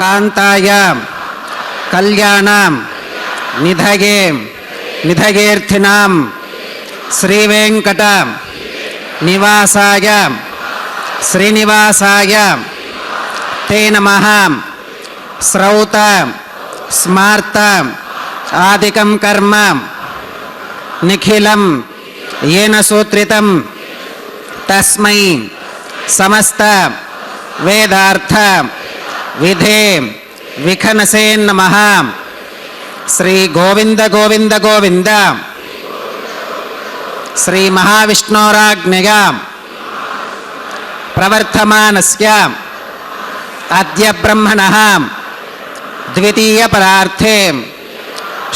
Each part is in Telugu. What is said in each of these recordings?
కాంతాయ కళ్యాణం నిధయే నిధయేర్థినాం శ్రీవేంకట నివాసాయ శ్రీనివాసాయ తే నమః. శ్రౌత స్మార్త ఆదికం కర్మ నిఖిలం येन सूत्रितं तस्मै समस्त वेदार्थ विधे विखनसे नमः. श्री गोविंद गोविंद गोविंद श्री महाविष्णोराज्ञया प्रवर्तमानस्य अद्य ब्रह्मणः द्वितीय परार्थे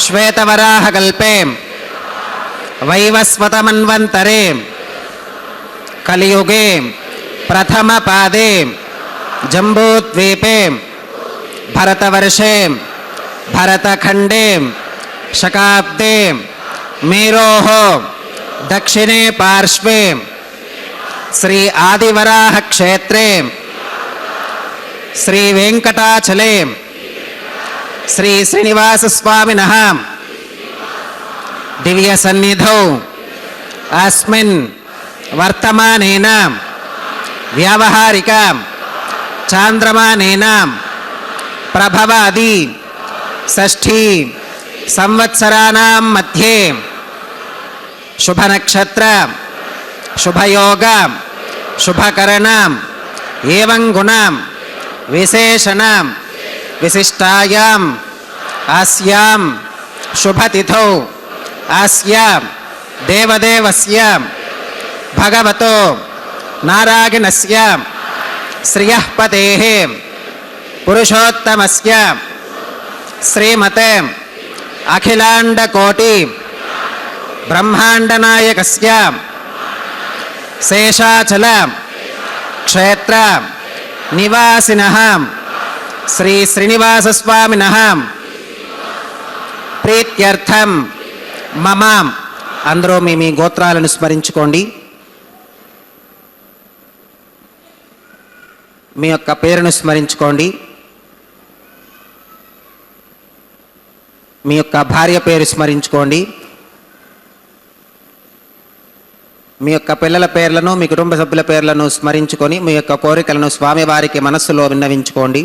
श्वेतवराहकल्पे वैवस्वतमन्वन्तरे कलियुगे प्रथम पादे जम्बूद्वीपे भरतवर्षे भरतखंडे शकाब्दे मेरोः दक्षिणे पार्श्वे श्री आदिवराह क्षेत्रे श्री वेंकटाचले श्री श्रीनिवास स्वामिनः दिव्य सन्निधौ अस्मिन् वर्तमानेन व्यावहारिक चांद्रमानेन प्रभवादि षष्ठी संवत्सराणां मध्ये शुभ नक्षत्र शुभयोग शुभकरण एवं गुण विशेषण विशिष्टायां अस्यां शुभतिथौ अस्य देवदेवस्य भगवतो नारायणस्य श्रियः पतेः पुरुषोत्तमस्य श्रीमते अखिलांडकोटि ब्रह्मांडनायकस्य शेषाचल क्षेत्र निवासिनः श्री श्रीनिवास स्वामिनः प्रीत्यर्थम మమ అందరూ మీ గోత్రాలను స్మరించుకోండి. మీ యొక్క పేరును స్మరించుకోండి. మీ యొక్క భార్య పేరు స్మరించుకోండి. మీ యొక్క పిల్లల పేర్లను మీ కుటుంబ సభ్యుల పేర్లను స్మరించుకొని మీ యొక్క కోరికలను స్వామివారికి మనస్సులో విన్నవించుకోండి.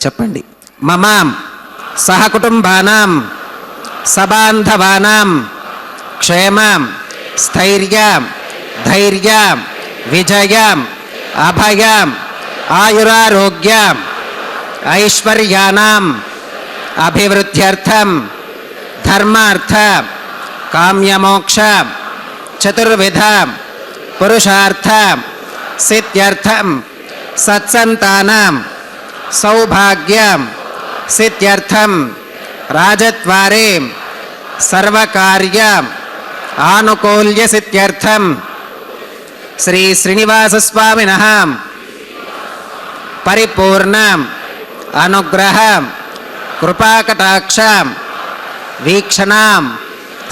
చెప్పండి. మమ సహకుటుంబానాం సబాంధవానాం క్షేమ స్థైర్య ధైర్య విజయ అభయ ఆయురారోగ్య ఐశ్వర్యానాం అభివృద్ధ్యర్థం ధర్మార్థ కామ్యమోక్ష చతుర్విధ పురుషార్థ సిద్ధ్యర్థం సత్సంతానాం सौभाग्य सिद्ध्यर्थम राजद्वारे सर्वकार्य आनुकूल्य सिद्ध्यर्थम श्री श्रीनिवास स्वामिनः परिपूर्ण अनुग्रह कृपाकटाक्ष वीक्षणां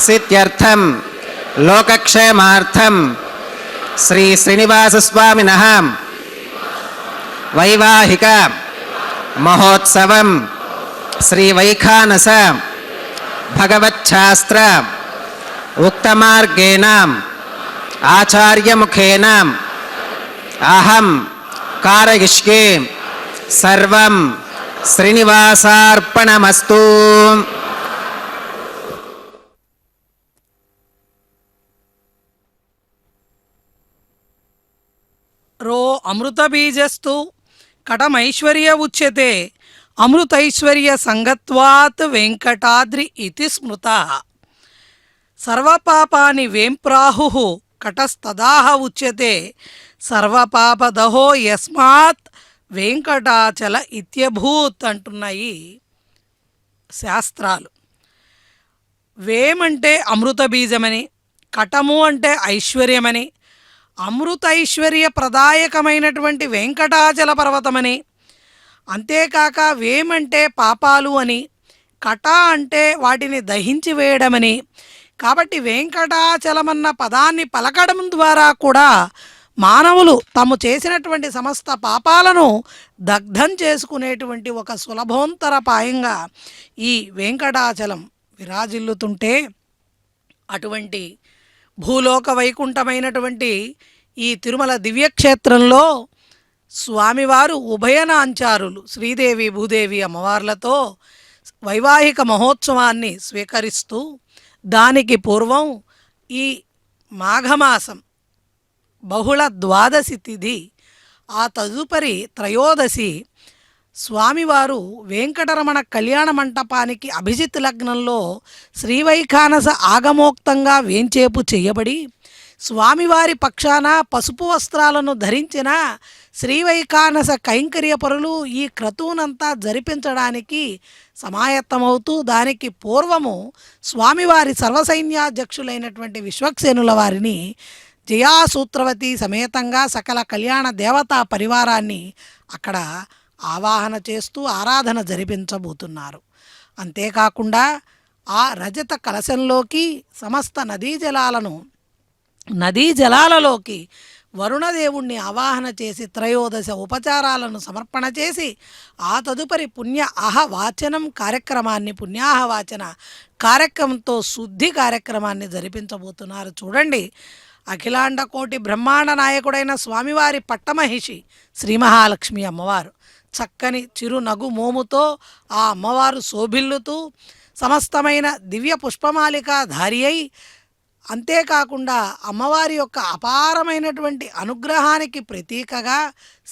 सिद्ध्यर्थम लोकक्षेमार्थम श्री श्रीनिवास स्वामिनः वैवाहिक महोत्सवं श्री वैखानस भगवच्छास्त्र उक्तमार्गेण आचार्यमुखेन अहं कारयिष्ये सर्वं श्रीनिवासार्पणमस्तु. रो अमृतबीजस्तु कटमैश्वर्य उच्यते अमृतैश्वर्य संगत्वात् वेंकटाद्रि इति स्मृतः. सर्वपापानि वेंप्राहुः कटस्तदाह उच्यते सर्वपापदहो यस्मात् వెంకటాచల ఇత్యభూత్ అంటున్నాయి శాస్త్రాలు. వేమంటే అమృత బీజమని, కటము అంటే ఐశ్వర్యమని, అమృతైశ్వర్య ప్రదాయకమైనటువంటి వెంకటాచల పర్వతమని, అంతేకాక వేమంటే పాపాలు అని, కట అంటే వాటిని దహించి వేయడమని, కాబట్టి వెంకటాచలమన్న పదాన్ని పలకడం ద్వారా కూడా మానవులు తాము చేసినటువంటి సమస్త పాపాలను దగ్ధం చేసుకునేటువంటి ఒక సులభోంతరపాయంగా ఈ వెంకటాచలం విరాజిల్లుతుంటే, అటువంటి భూలోక వైకుంఠమైనటువంటి ఈ తిరుమల దివ్యక్షేత్రంలో స్వామివారు ఉభయనాంచారులు శ్రీదేవి భూదేవి అమ్మవార్లతో వైవాహిక మహోత్సవాన్ని స్వీకరిస్తూ, దానికి పూర్వం ఈ మాఘమాసం బహుళ ద్వాదశి తిథి, ఆ తదుపరి త్రయోదశి స్వామివారు వెంకటరమణ కళ్యాణ మంటపానికి అభిజిత్ లగ్నంలో శ్రీవైఖానస ఆగమోక్తంగా వేంచేపు చేయబడి, స్వామివారి పక్షాన పసుపు వస్త్రాలను ధరించిన శ్రీవైఖానస కైంకర్యపరులు ఈ క్రతువునంతా జరిపించడానికి సమాయత్తమవుతూ, దానికి పూర్వము స్వామివారి సర్వసైన్యాధ్యక్షులైనటువంటి విశ్వక్సేనుల వారిని జయాసూత్రవతి సమేతంగా సకల కళ్యాణ దేవతా పరివారాన్ని అక్కడ ఆవాహన చేస్తూ ఆరాధన జరిపించబోతున్నారు. అంతేకాకుండా ఆ రజత కలశంలోకి సమస్త నదీ జలాలలోకి వరుణదేవుణ్ణి ఆవాహన చేసి త్రయోదశ ఉపచారాలను సమర్పణ చేసి, ఆ తదుపరి పుణ్యాహవాచనం కార్యక్రమాన్ని, పుణ్యాహవాచన కార్యక్రమంతో శుద్ధి కార్యక్రమాన్ని జరిపించబోతున్నారు. చూడండి, అఖిలాండ కోటి బ్రహ్మాండ నాయకుడైన స్వామివారి పట్టమహిషి శ్రీ మహాలక్ష్మి అమ్మవారు చక్కని చిరు నగు మోముతో ఆ అమ్మవారు శోభిల్లుతూ సమస్తమైన దివ్య పుష్పమాలిక ధారి అయి, అంతేకాకుండా అమ్మవారి యొక్క అపారమైనటువంటి అనుగ్రహానికి ప్రతీకగా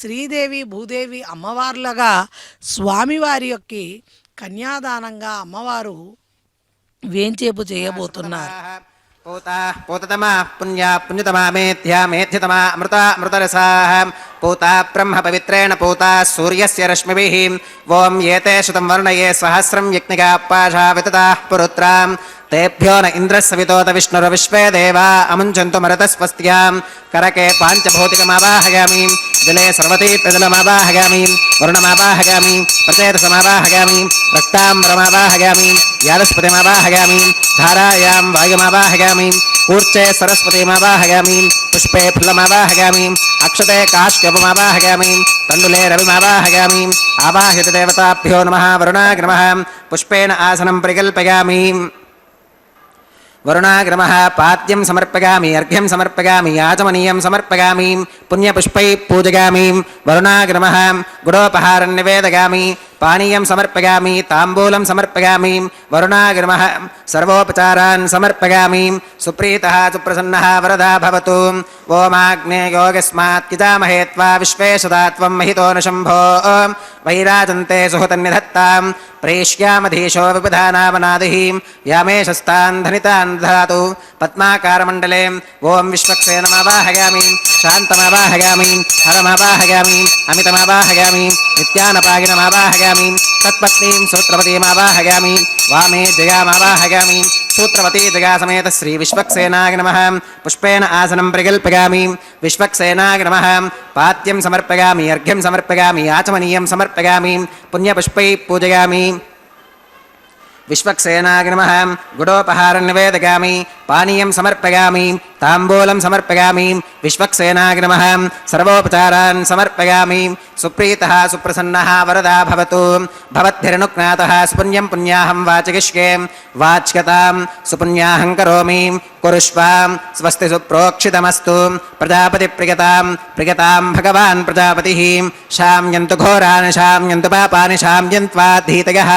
శ్రీదేవి భూదేవి అమ్మవార్లుగా స్వామివారి యొక్క కన్యాదానంగా అమ్మవారు వేంచేపు చేయబోతున్నారు. పూతతమా పుణ్యతమా మేధ్యతమా అమృతరసాః పూతా బ్రహ్మ పవిత్రేణ పూతా సూర్యస్య రశ్మిభిః ఓం ఏతే శతం వర్ణయే సహస్రం యజ్ఞికా పాశా వితతాః పురుత్రాం తేభ్యో న ఇంద్రస్సవితోత విష్ణుర్విశ్వే దేవా అముంచంతు మరుతస్వస్త్యాం కరకే పాంచభౌతికమావాహయామి జలే సర్వతీ ప్రజలమావాహయామి వరుణమావాహయామి ప్రచేతసమావాహయామి రక్తాంబరమావాహయామి యాదస్పతిమావాహయామి ధారాయాం వాయుమావాహయామి కూర్చే సరస్వతీమావాహయామి పుష్పే ఫుల్లమావాహయామి అక్షతే కాశ్యపమావాహయామి తండులే రవిమావాహయామి ఆవాహిత దేవతాభ్యో నమః వరుణాయ నమః పుష్పేణ ఆసనం పరికల్పయామి వరుణాగ్రమః పాద్యం సమర్పయామి అర్ఘ్యం సమర్పయామి ఆచమనీయం సమర్పయామి పుణ్యపుష్పై పూజయామి వరుణాగ్రమః గుడోపహారం నివేదయామి పానీయం సమర్పయామి తాంబూలం సమర్పయామి వరుణాగ్రమః సర్వోపచారాన్ సమర్పయామి సుప్రీతః సుప్రసన్నః వరదా భవతు ఓమాగ్నేయోగస్మాత్ కిజామహే త్వా విశ్వేశదా త్వం మహితో న శంభో వైరాజంతే సుహృతన్నిధత్తాం ప్రేష్యామధీశో విపధానామనాదిః యామేషస్తాన్ ధనితాన్ దధాతు పద్మాకారమండలే ఓం విశ్వక్సేనమావాహయామి శాంతమావాహయామి హరమావాహయామి అమితమావాహయామి నిత్యానపాగినమావాహయామి తత్పత్నీం సూత్రవతీమావాహయామి వామే జయామావాహయామి సూత్రవతీ జయా సమేత శ్రీ విశ్వక్సేనాయ నమః పుష్పేణ ఆసనం పరికల్పయామి విశ్వక్సేనాయ నమః పాద్యం సమర్పయామి అర్ఘ్యం సమర్పయామి ఆచమనీయం సమర్పయామి పుణ్యపుష్పై పూజయామి విశ్వక్సేనాయ నమః గుడోపహారం నివేదయామి పానీయం సమర్పయామి తాంబూలం సమర్పయామి విశ్వక్సేనాయ నమః సర్వోపచారాన్ సమర్పయామి సుప్రీతః సుప్రసన్నః వరదా భవతు భవద్భిరనుజ్ఞాతః సుపుణ్యం పుణ్యాహం వాచయిష్యే వాచ్యతాం సుపుణ్యాహం కరోమి కురుష్వాం స్వస్తి సుప్రోక్షితమస్తు ప్రజాపతి ప్రియతాం భగవాన్ ప్రజాపతిః శామ్యంతు ఘోరాన్ శామ్యంతు పాపాని శామ్యంత్వాధీతయః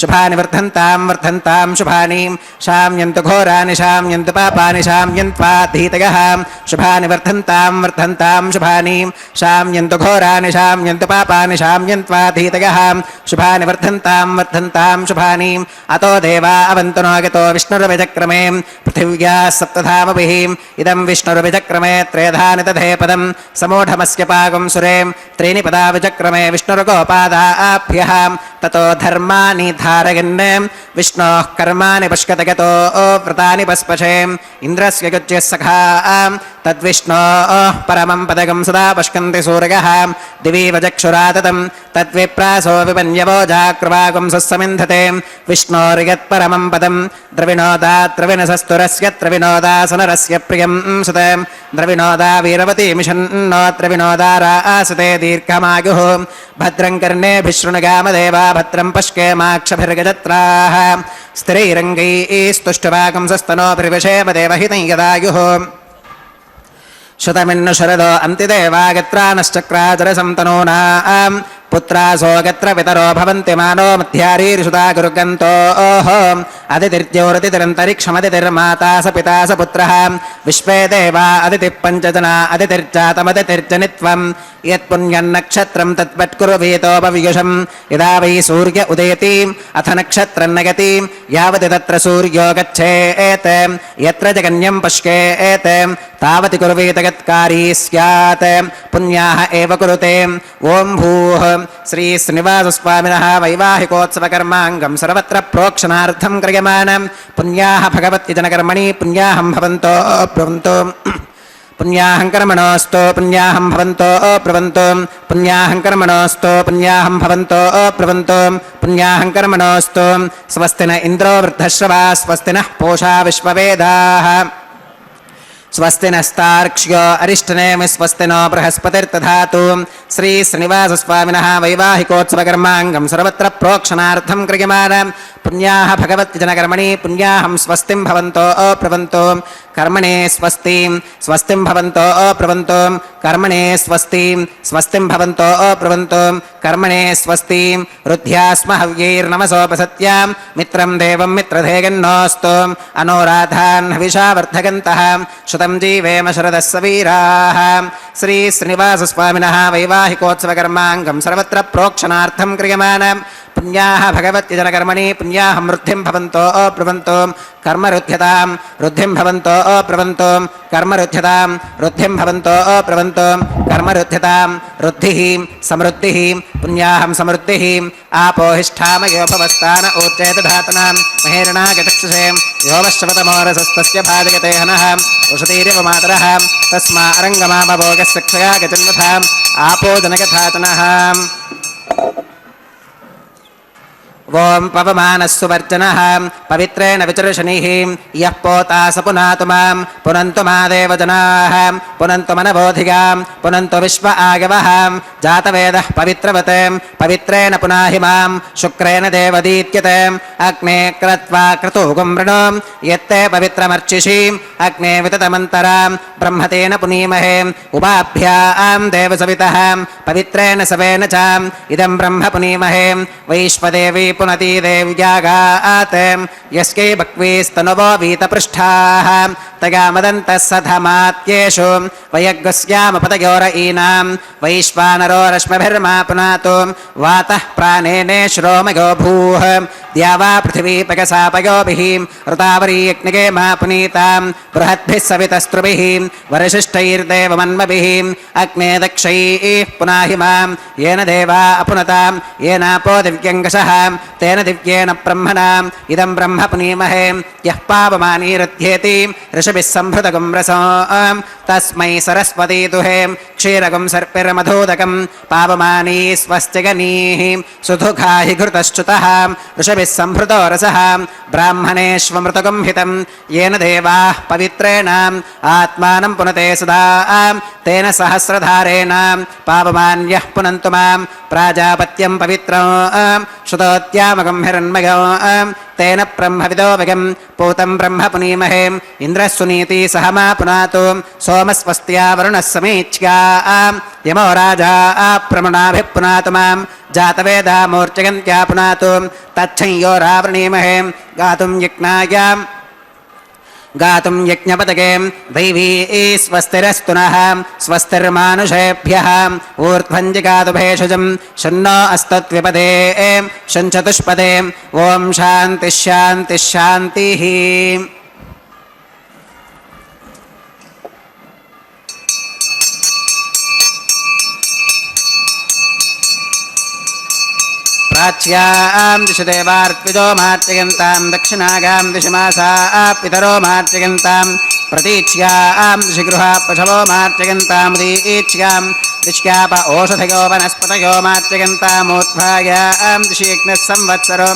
శుభాని వర్ధంతాం శుభాని శామ్యంతు ఘోరాని శామ్యంతు పాపాని శామ్యంత్వాధీతయః శుభాని వర్ధంతాం శుభాని శామ్యంతు ఘోరాని శామ్యంతు పాపాని శామ్యంత్వాధీతయః శుభాని వర్ధంతాం శుభాని అతో దేవా అవంతు నోగతో విష్ణురవిచక్రమే పృథివ్యా సప్తధామభిః ఇదం విష్ణురవిచక్రమే త్రేధాని తథే పదం సమూఢమస్య పాగం సురే త్రీణి పదా విచక్రమే విష్ణుర్గోపాదాభ్యః ततो धर्माणि धारयन् विष्णोः कर्माणि पश्यत गतो व्रतानि पस्पशे इन्द्रस्य युज्यः सखा तद्विष्णोः परमं पदकं सदा पश्यन्ति सूरयः दिवि वचक्षुराततं तद्विप्रासो विपन्यवो जाकृवागुं सस्समिन्धते विष्णोर्यत्परमं पदं द्रविणोदाद्रविणसस्तुरस्य द्रविणोदासनरस्य प्रियं सुत द्रविणोदा वीरवती मिषन्नो द्रविणोदारासते दीर्घमायुः भद्रं कर्णेभिः शृणुगामदेवा भद्रं पश्येमाक्षभिर्गजत्राः स्थिरैरङ्गैस्तुष्टवागुंसस्तनोभिर्विषेम देवहितं यदायुः श्रुतमिन्नु शरदो अन्तिदेवागत्रानश्चक्राचरसन्तनूनां पुत्रासो गत्र पितरो भवन्ति मानो मध्यारीर्षुता गुरुगन्तोः अदितिर्ज्योतिरन्तरिक्षमदितिर्माता स पिता स पुत्रः विश्वे देवा अदितिः पञ्चजना अदितिर्जातमदितिर्जनित्वं यत्पुण्यन्नक्षत्रं तत्पत्कुरुवीतोपवियुषं यदा वै सूर्य उदेति अथ नक्षत्रं नगति यावति तत्र सूर्यो गच्छेत् यत्र जगन्यं पश्येत् तावति कुर्वीत यत्कारी स्यात् पुण्याः एव कुरुते ॐ भूः श्री श्रीनिवासस्वामिनः वैवाहिकोत्सवकर्माङ्गं सर्वत्र प्रोक्षणार्थं क्रियमाणं पुण्याः भगवति जनकर्मणि पुण्याहं भवन्तो ब्रुवन्तु पुण्याहं कर्मणोऽस्तु पुण्याहं भवन्तो ब्रुवन्तु पुण्याहं कर्मणोऽस्तु पुण्याहं भवन्तो ब्रुवन्तु पुण्याहं कर्मणोऽस्तु स्वस्ति न इन्द्रो वृद्धश्रवा स्वस्ति नः पूषा विश्ववेदाः स्वस्ति नस्तार्क्ष्यो अरिष्टनेमि स्वस्ति नो बृहस्पतिर्दधातु श्री श्रीनिवासस्वामिनः वैवाहिकोत्सवकर्माङ्गं सर्वत्र प्रोक्षणार्थं क्रियमाणं पुण्याः भगवति जनकर्मणि पुण्याहं स्वस्तिं भवन्तो ब्रुवन्तु कर्मणे स्वस्तिं स्वस्तिं भवन्तो ब्रुवन्तु कर्मणे स्वस्तिं स्वस्तिं भवन्तो ब्रुवन्तु कर्मणे स्वस्तिं रुद्ध्यास्म हव्यैर्नमसोपसत्यां मित्रं देवं मित्रधेयन्नोऽस्तु अनोराधान् हविषा वर्धगन्तः श्रुतं जीवेम शरदः सवीराः श्री श्रीनिवासस्वामिनः वैवाहिकोत्सवकर्माङ्गं सर्वत्र प्रोक्षणार्थं क्रियमाणं पुण्याः भगवति जनकर्मणि पुण्याहं वृद्धिं भवन्तो ब्रुवन्तु कर्म रुध्यतां वृद्धिं भवन्तो ब्रुवन्तु कर्म रुध्यतां वृद्धिं भवन्तो ब्रुवन्तु कर्म रुध्यतां रुद्धिः समृद्धिः पुण्याहं समृद्धिः आपोहिष्ठामयो भवस्तान ऊर्जेदधातनां महेरणागचक्षुषे योवश्रवतमोरसस्तस्य भाजयते हनः उषतीरिव मातरः तस्मा अरङ्गमामभोगस्य क्षया गजन्वथाम् आपो जनकथातनः ओं पवमानस्सु वर्जनः पवित्रेण विचर्षणिः यः पोता स पुनातु मां पुनन्तु मा देवजनाः पुनन्तु मनबोधिगां पुनन्तु विश्व आगवः जातवेदः पवित्रवते पवित्रेण पुनाहि मां शुक्रेण देवदीत्यते अग्ने क्रत्वा क्रतुगुं वृणो यत्ते पवित्रमर्चिषि अग्ने विततमन्तरां ब्रह्मतेन पुनीमहे उपाभ्यां देवसवितः पवित्रेण सवेन च इदं ब्रह्म पुनीमहे वैश्वदेवी पुनती देव्यागात् यस्यै बह्वीस्तनुवो वीतपृष्ठाः तया मदन्तः सधमात्येषु वयग्स्यामपतयोरयीनां वैश्वानरो रश्मिभिर्मा पुनातु वातः प्राणेने श्रोमयो भूः द्यावा पृथिवी पयसापयोभिः ऋतावरीयज्ञगे मा पुनीतां बृहद्भिः सवितस्त्रुभिः वरशिष्ठैर्देवमन्मभिः अग्ने दक्षैः पुनाहि मां येन देवा अपुनतां येनापो दिव्यङ्गशः तेन दिव्येन ब्रह्मणाम् इदं ब्रह्म पुनीमहे यः पावमानीरध्येति ऋषभिः सम्भृतगुं रसोऽं तस्मै सरस्वती दुहे क्षीरगुं सर्पिर्मधूदकं पावमानी स्वस्तिगनीः सुधुघाहि घृतश्च्युतः ऋषभिः सम्भृतो रसः ब्राह्मणेष्वमृतगुं हितं येन देवाः पवित्रेण आत्मानं पुनते सदा तेन सहस्रधारेण पावमान्यः पुनन्तु मां प्राजापत्यं पवित्रं श्रुतोत्यामगं हिरण्मयो तेन ब्रह्मविदो विगं पूतं ब्रह्म पुनीमहे इन्द्रः सुनीति सह मा पुनातु सोमस्वस्त्या वरुणः समीच्या यमो राजा प्रमणाभिः पुनातु मां जातवेदा मूर्चयन्त्या पुनातु तच्छंयो रावृणीमहे गातुं यज्ञपतके दैवी स्वस्तिरस्तु नः स्वस्तिर्मानुषेभ्यः ऊर्ध्वञ्जिगातु भेषजं शन्नो अस्तत्विपदे शञ्चतुष्पदे ॐ शान्तिः शान्तिः शान्तिः प्राच्यां दिशि देवार्पितो मार्जयन्तां दक्षिणागां दिशि मासा पितरो मार्जयन्तां प्रतीच्यां दिशि गृहा पशवो मार्जयन्तामुदीच्यां दिश्याप ओषधयो वनस्पतयो मार्जयन्तामूर्ध्वायां दिशि यज्ञः संवत्सरो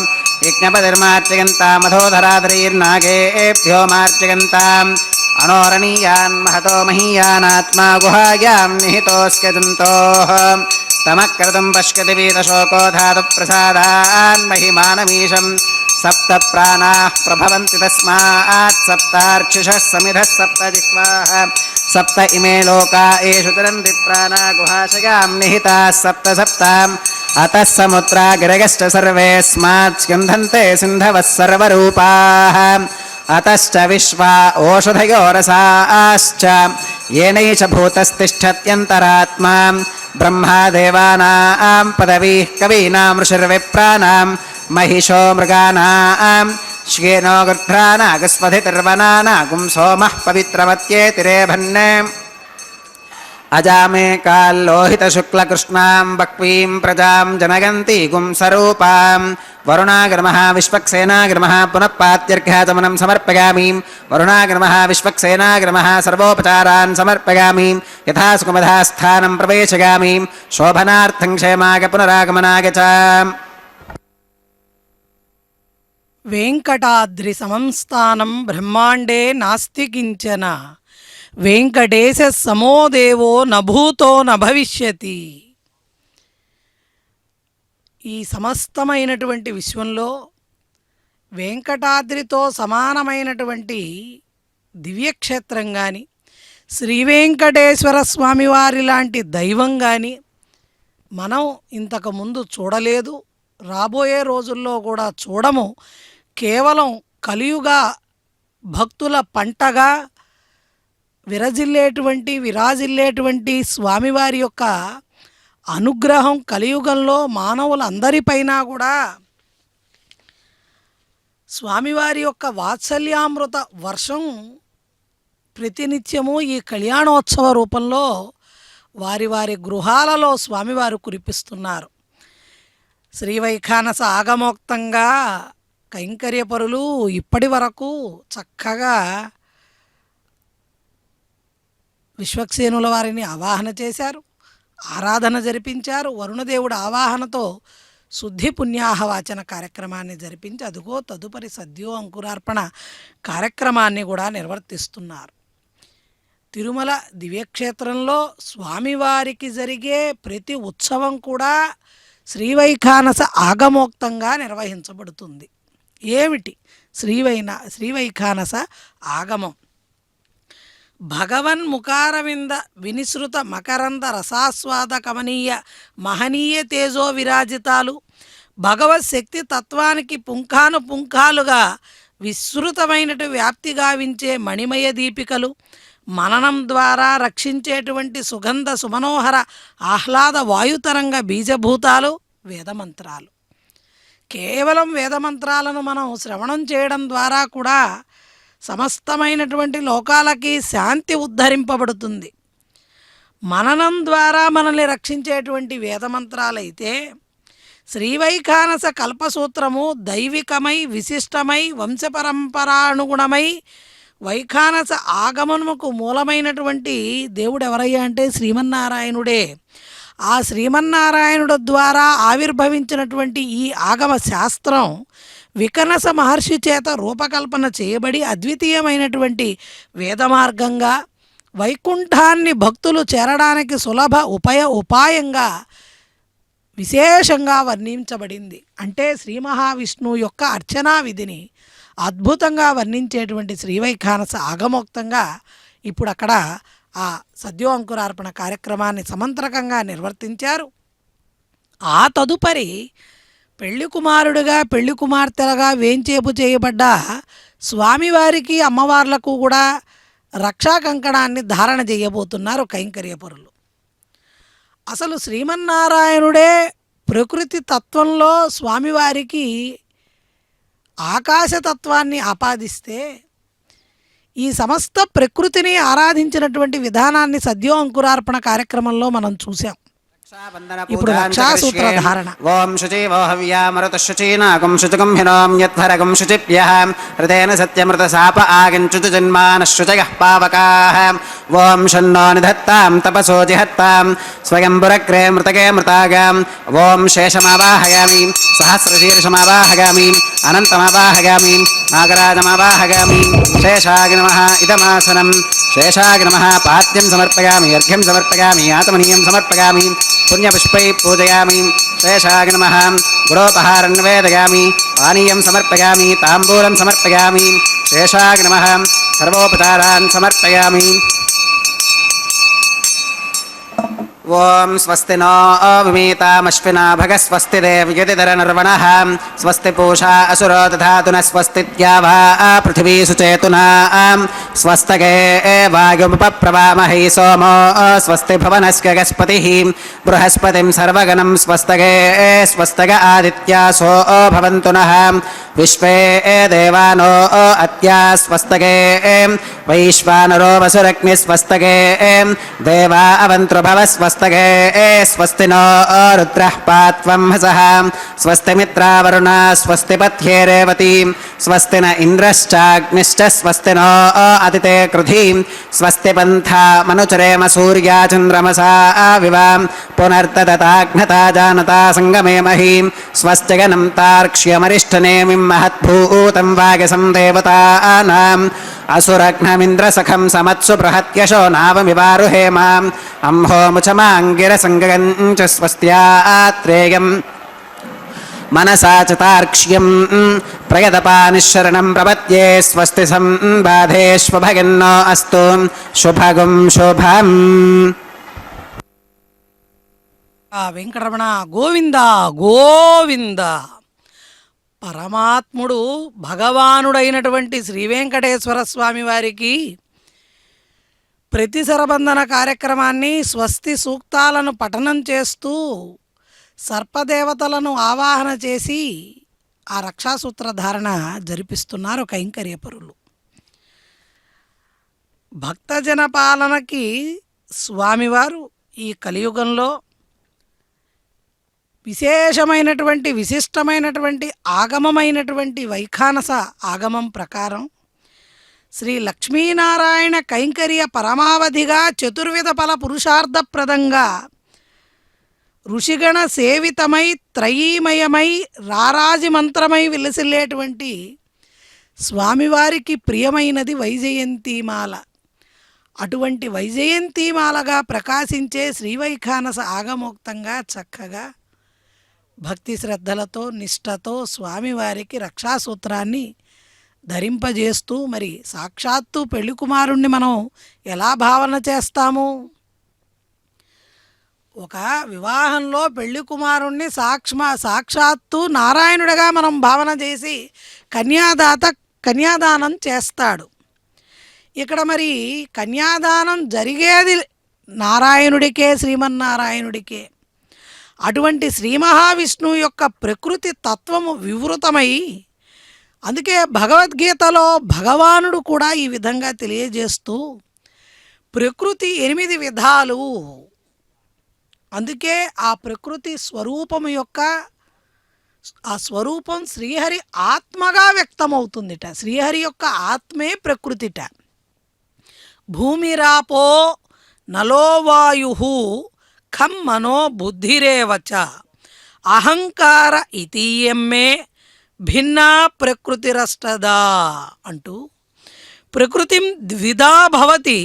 यज्ञपतिर्मार्जयन्तामधोधराधरीर्नागेभ्यो मार्जयन्ताम् अणोरणीयान् महतो महीयानात्मा गुहायां निहितोऽस्य जन्तोः तमक्रतुं पश्यति वीतशोको धातुप्रसादान् महिमानमीशं सप्त प्राणाः प्रभवन्ति तस्मात् सप्तार्चिषः समिधः सप्त जिह्वाः सप्त इमे लोका एषु तरन्ति प्राणा गुहाशयां निहिताः सप्त सप्ताम् अतः समुद्रा गिरगश्च सर्वेऽस्मात् स्यन्धन्ते सिन्धवः सर्वरूपाः अतश्च विश्वा ओषधयो रसाश्च येनैष भूतस्तिष्ठत्यन्तरात्मा ब्रह्मा देवानां पदवीः कवीनां ऋषिर्विप्राणां महिषो मृगाणां श्येनो गृध्रानागस्वधितिर्वनानागुं सोमः पवित्रमत्येतिरेभन्ने अजामे काल्लोहितशुक्लकृष्णां बक्वीं प्रजां जनयन्ति गुंसरूपां वरुणाग्रमः विश्वक्सेनाग्रमः पुनः पात्यर्घ्याचमनं समर्पयामि वरुणाग्रमः विश्वक्सेनाग्रमः सर्वोपचारान् समर्पयामि यथा सुखमधास्थानं प्रवेशयामि शोभनार्थं क्षेमाय पुनरागमनाय च వెంకటాద్రి సమంస్థానం బ్రహ్మాండే నాస్తి కించన వెంకటేశ సమో దేవో నభూతో నభవిష్యతి. ఈ సమస్తమైనటువంటి విశ్వంలో వెంకటాద్రితో సమానమైనటువంటి దివ్యక్షేత్రం కానీ శ్రీ వెంకటేశ్వర స్వామివారి లాంటి దైవం కానీ మనం ఇంతకుముందు చూడలేదు, రాబోయే రోజుల్లో కూడా చూడము. కేవలం కలియుగ భక్తుల పంటగా విరాజిల్లేటువంటి స్వామివారి యొక్క అనుగ్రహం కలియుగంలో మానవులందరిపైన కూడా స్వామివారి యొక్క వాత్సల్యామృత వర్షం ప్రతినిత్యము ఈ కళ్యాణోత్సవ రూపంలో వారి వారి గృహాలలో స్వామివారు కురిపిస్తున్నారు. శ్రీవైఖానస ఆగమోక్తంగా కైంకర్యపరులు ఇప్పటి వరకు చక్కగా విశ్వక్సేనుల వారిని ఆవాహన చేశారు, ఆరాధన జరిపించారు. వరుణదేవుడు ఆవాహనతో శుద్ధి పుణ్యాహవాచన కార్యక్రమాన్ని జరిపించి అదుగో తదుపరి సద్యో అంకురార్పణ కార్యక్రమాన్ని కూడా నిర్వర్తిస్తున్నారు. తిరుమల దివ్యక్షేత్రంలో స్వామివారికి జరిగే ప్రతి ఉత్సవం కూడా శ్రీవైఖానస ఆగమోక్తంగా నిర్వహించబడుతుంది. ఏమిటి శ్రీవైఖానస ఆగమం? భగవన్ముఖారవింద వినిసృత మకరంద రసాస్వాద కమనీయ మహనీయ తేజో విరాజితాలు భగవత్ శక్తి తత్వానికి పుంఖాలుగా విస్తృతమైనటు వ్యాప్తి గావించే మణిమయ దీపికలు, మననం ద్వారా రక్షించేటువంటి సుగంధ సుమనోహర ఆహ్లాద వాయుతరంగ బీజభూతాలు వేదమంత్రాలు. కేవలం వేదమంత్రాలను మనం శ్రవణం చేయడం ద్వారా కూడా సమస్తమైనటువంటి లోకాలకి శాంతి ఉద్ధరింపబడుతుంది. మననం ద్వారా మనల్ని రక్షించేటువంటి వేదమంత్రాలైతే శ్రీవైఖానస కల్పసూత్రము దైవికమై విశిష్టమై వంశపరంపరానుగుణమై వైఖానస ఆగమనముకు మూలమైనటువంటి దేవుడు ఎవరయ్యా అంటే శ్రీమన్నారాయణుడే. ఆ శ్రీమన్నారాయణుడు ద్వారా ఆవిర్భవించినటువంటి ఈ ఆగమ శాస్త్రం వికనస మహర్షి చేత రూపకల్పన చేయబడి అద్వితీయమైనటువంటి వేదమార్గంగా వైకుంఠాన్ని భక్తులు చేరడానికి సులభ ఉపాయంగా విశేషంగా వర్ణించబడింది. అంటే శ్రీ మహావిష్ణువు యొక్క అర్చనా విధిని అద్భుతంగా వర్ణించేటువంటి శ్రీవైఖానస ఆగమోక్తంగా ఇప్పుడు అక్కడ ఆ సద్యో అంకురార్పణ కార్యక్రమాన్ని సమంత్రకంగా నిర్వర్తించారు. ఆ తదుపరి పెళ్లి కుమారుడుగా పెళ్లి కుమార్తెలుగా వేంచేపు చేయబడ్డ స్వామివారికి అమ్మవార్లకు కూడా రక్షా కంకణాన్ని ధారణ చేయబోతున్నారు కైంకర్యపరులు. అసలు శ్రీమన్నారాయణుడే ప్రకృతి తత్వంలో స్వామివారికి ఆకాశతత్వాన్ని ఆపాదిస్తే ఈ సమస్త ప్రకృతిని ఆరాధించినటువంటి విధానాన్ని సద్యో అంకురార్పణ కార్యక్రమంలో మనం చూసాం. ఇప్పుడు రక్షాసూత్ర ధారణ. ఓం శుచివో హవ్యామృత శుచీనాగం శుచకం హినోం యద్భరగం శుచిభ్యః హృదేన సత్యమృత శాప ఆగంచుతు జన్మానః శుచయః పావకాః. ఓం షన్నో నిధత్తాం తపసో జిహత్తాం స్వయంభురగ్రే మృతగే మృతాగాం. ఓం శేషమావాహయామి సహస్రశీర్షమావాహయామి అనంతమావాహయామి నాగరాజమావాహయామి. శేషాయ నమః ఇదమాసనం. శేషాయ నమః పాద్యం సమర్పయామి అర్ఘ్యం సమర్పయామి ఆత్మనీయం సమర్పయామి పుణ్యపుష్పై పూజయామి. శేషాయ నమః గురోపహారం నివేదయామి పానీయం సమర్పయామి తాంబూలం సమర్పయామి. శేషాయ నమః సర్వోపచారాన్ సమర్పయామి. ఓం స్వస్తి నో విమీతామశ్వినా భగ స్వస్తి దేవ్యతిధర నిర్వణః స్వస్తి పూషా అసురో దధాతు న స్వస్తి ద్యావా పృథివీ సుచేతునా స్వస్తగే వాయుముపప్రవామహై సోమో స్వస్తి భువనస్య గస్పతిః బృహస్పతిం సర్వగణం స్వస్తగే స్వస్తగ ఆదిత్యాసో భవంతు నః విశ్వే దేవానో అద్యా స్వస్తగే వైశ్వానరో వసురగ్ని స్వస్తగే దేవా అవంతృభవ స్వస్తగే స్వస్తి నో రుద్రః పాత్వం హసః స్వస్తి మిత్రావరుణ స్వస్తి పథ్యే రేవతి స్వస్తి న ఇంద్రశ్చాగ్నిశ్చ స్వస్తి నో అదితే కృధి స్వస్తి పంథా మనుచరేమ సూర్యా చంద్రమసా వివా పునర్దతాఘ్నతా జానతా సంగమే మహీం స్వస్తిగనం తార్క్ష్యమరిష్టనేమిం మహద్భూతం వాగసం దేవతానాం అసురఘ్నమింద్రసఖం సమత్సు బృహత్యశో నావమివారుహేమ అంహోముచమాంగిరసంగం చ స్వస్త్యాత్రేయం మనసా చతార్క్ష్యం ప్రయతపానిశరణం ప్రపద్యే స్వస్తి సంబాధేష్వభగన్నో అస్తు శుభగం శుభం. వెంకటరమణ గోవింద గోవింద. పరమాత్ముడు భగవానుడైనటువంటి శ్రీ వెంకటేశ్వర స్వామి వారికి ప్రతి శరబంధన కార్యక్రమాన్ని స్వస్తి సూక్తాలను పఠనం చేస్తూ సర్పదేవతలను ఆవాహన చేసి ఆ రక్షాసూత్ర ధారణ జరిపిస్తున్నారు కైంకర్యపరులు. భక్తజన పాలనకి స్వామివారు ఈ కలియుగంలో విశేషమైనటువంటి విశిష్టమైనటువంటి ఆగమమైనటువంటి వైఖానస ఆగమం ప్రకారం శ్రీ లక్ష్మీనారాయణ కైంకర్య పరమావధిగా చతుర్విధ ఫల పురుషార్థప్రదంగా ఋషిగణ సేవితమై త్రయీమయమై రారాజి మంత్రమై విలసిల్లేటువంటి స్వామివారికి ప్రియమైనది వైజయంతిమాల. అటువంటి వైజయంతిమాలగా ప్రకాశించే శ్రీవైఖానస ఆగమోక్తంగా చక్కగా భక్తి శ్రద్ధలతో నిష్ఠతో స్వామివారికి రక్షాసూత్రాన్ని ధరింపజేస్తూ మరి సాక్షాత్తు పెళ్లి కుమారుణ్ణి మనం ఎలా భావన చేస్తాము? ఒక వివాహంలో పెళ్లి కుమారుణ్ణి సాక్షాత్తు నారాయణుడిగా మనం భావన చేసి కన్యాదానం చేస్తాడు. ఇక్కడ మరి కన్యాదానం జరిగేది నారాయణుడికే, శ్రీమన్నారాయణుడికే. అటువంటి శ్రీ మహావిష్ణువు యొక్క ప్రకృతి తత్వము వివృతమై అందుకే భగవద్గీతలో భగవానుడు కూడా ఈ విధంగా తెలియజేస్తూ ప్రకృతి 8 విధాలు. అందుకే ఆ ప్రకృతి స్వరూపము యొక్క ఆ స్వరూపం శ్రీహరి ఆత్మగా వ్యక్తమవుతుందిట. శ్రీహరి యొక్క ఆత్మే ప్రకృతిట. భూమిరాపో నలో వాయు ఖం మనో బుద్ధిరేవచ అహంకార ఇతీయమ్మే భిన్నా ప్రకృతిరష్టదా అంటూ ప్రకృతిం ద్విధా భవతి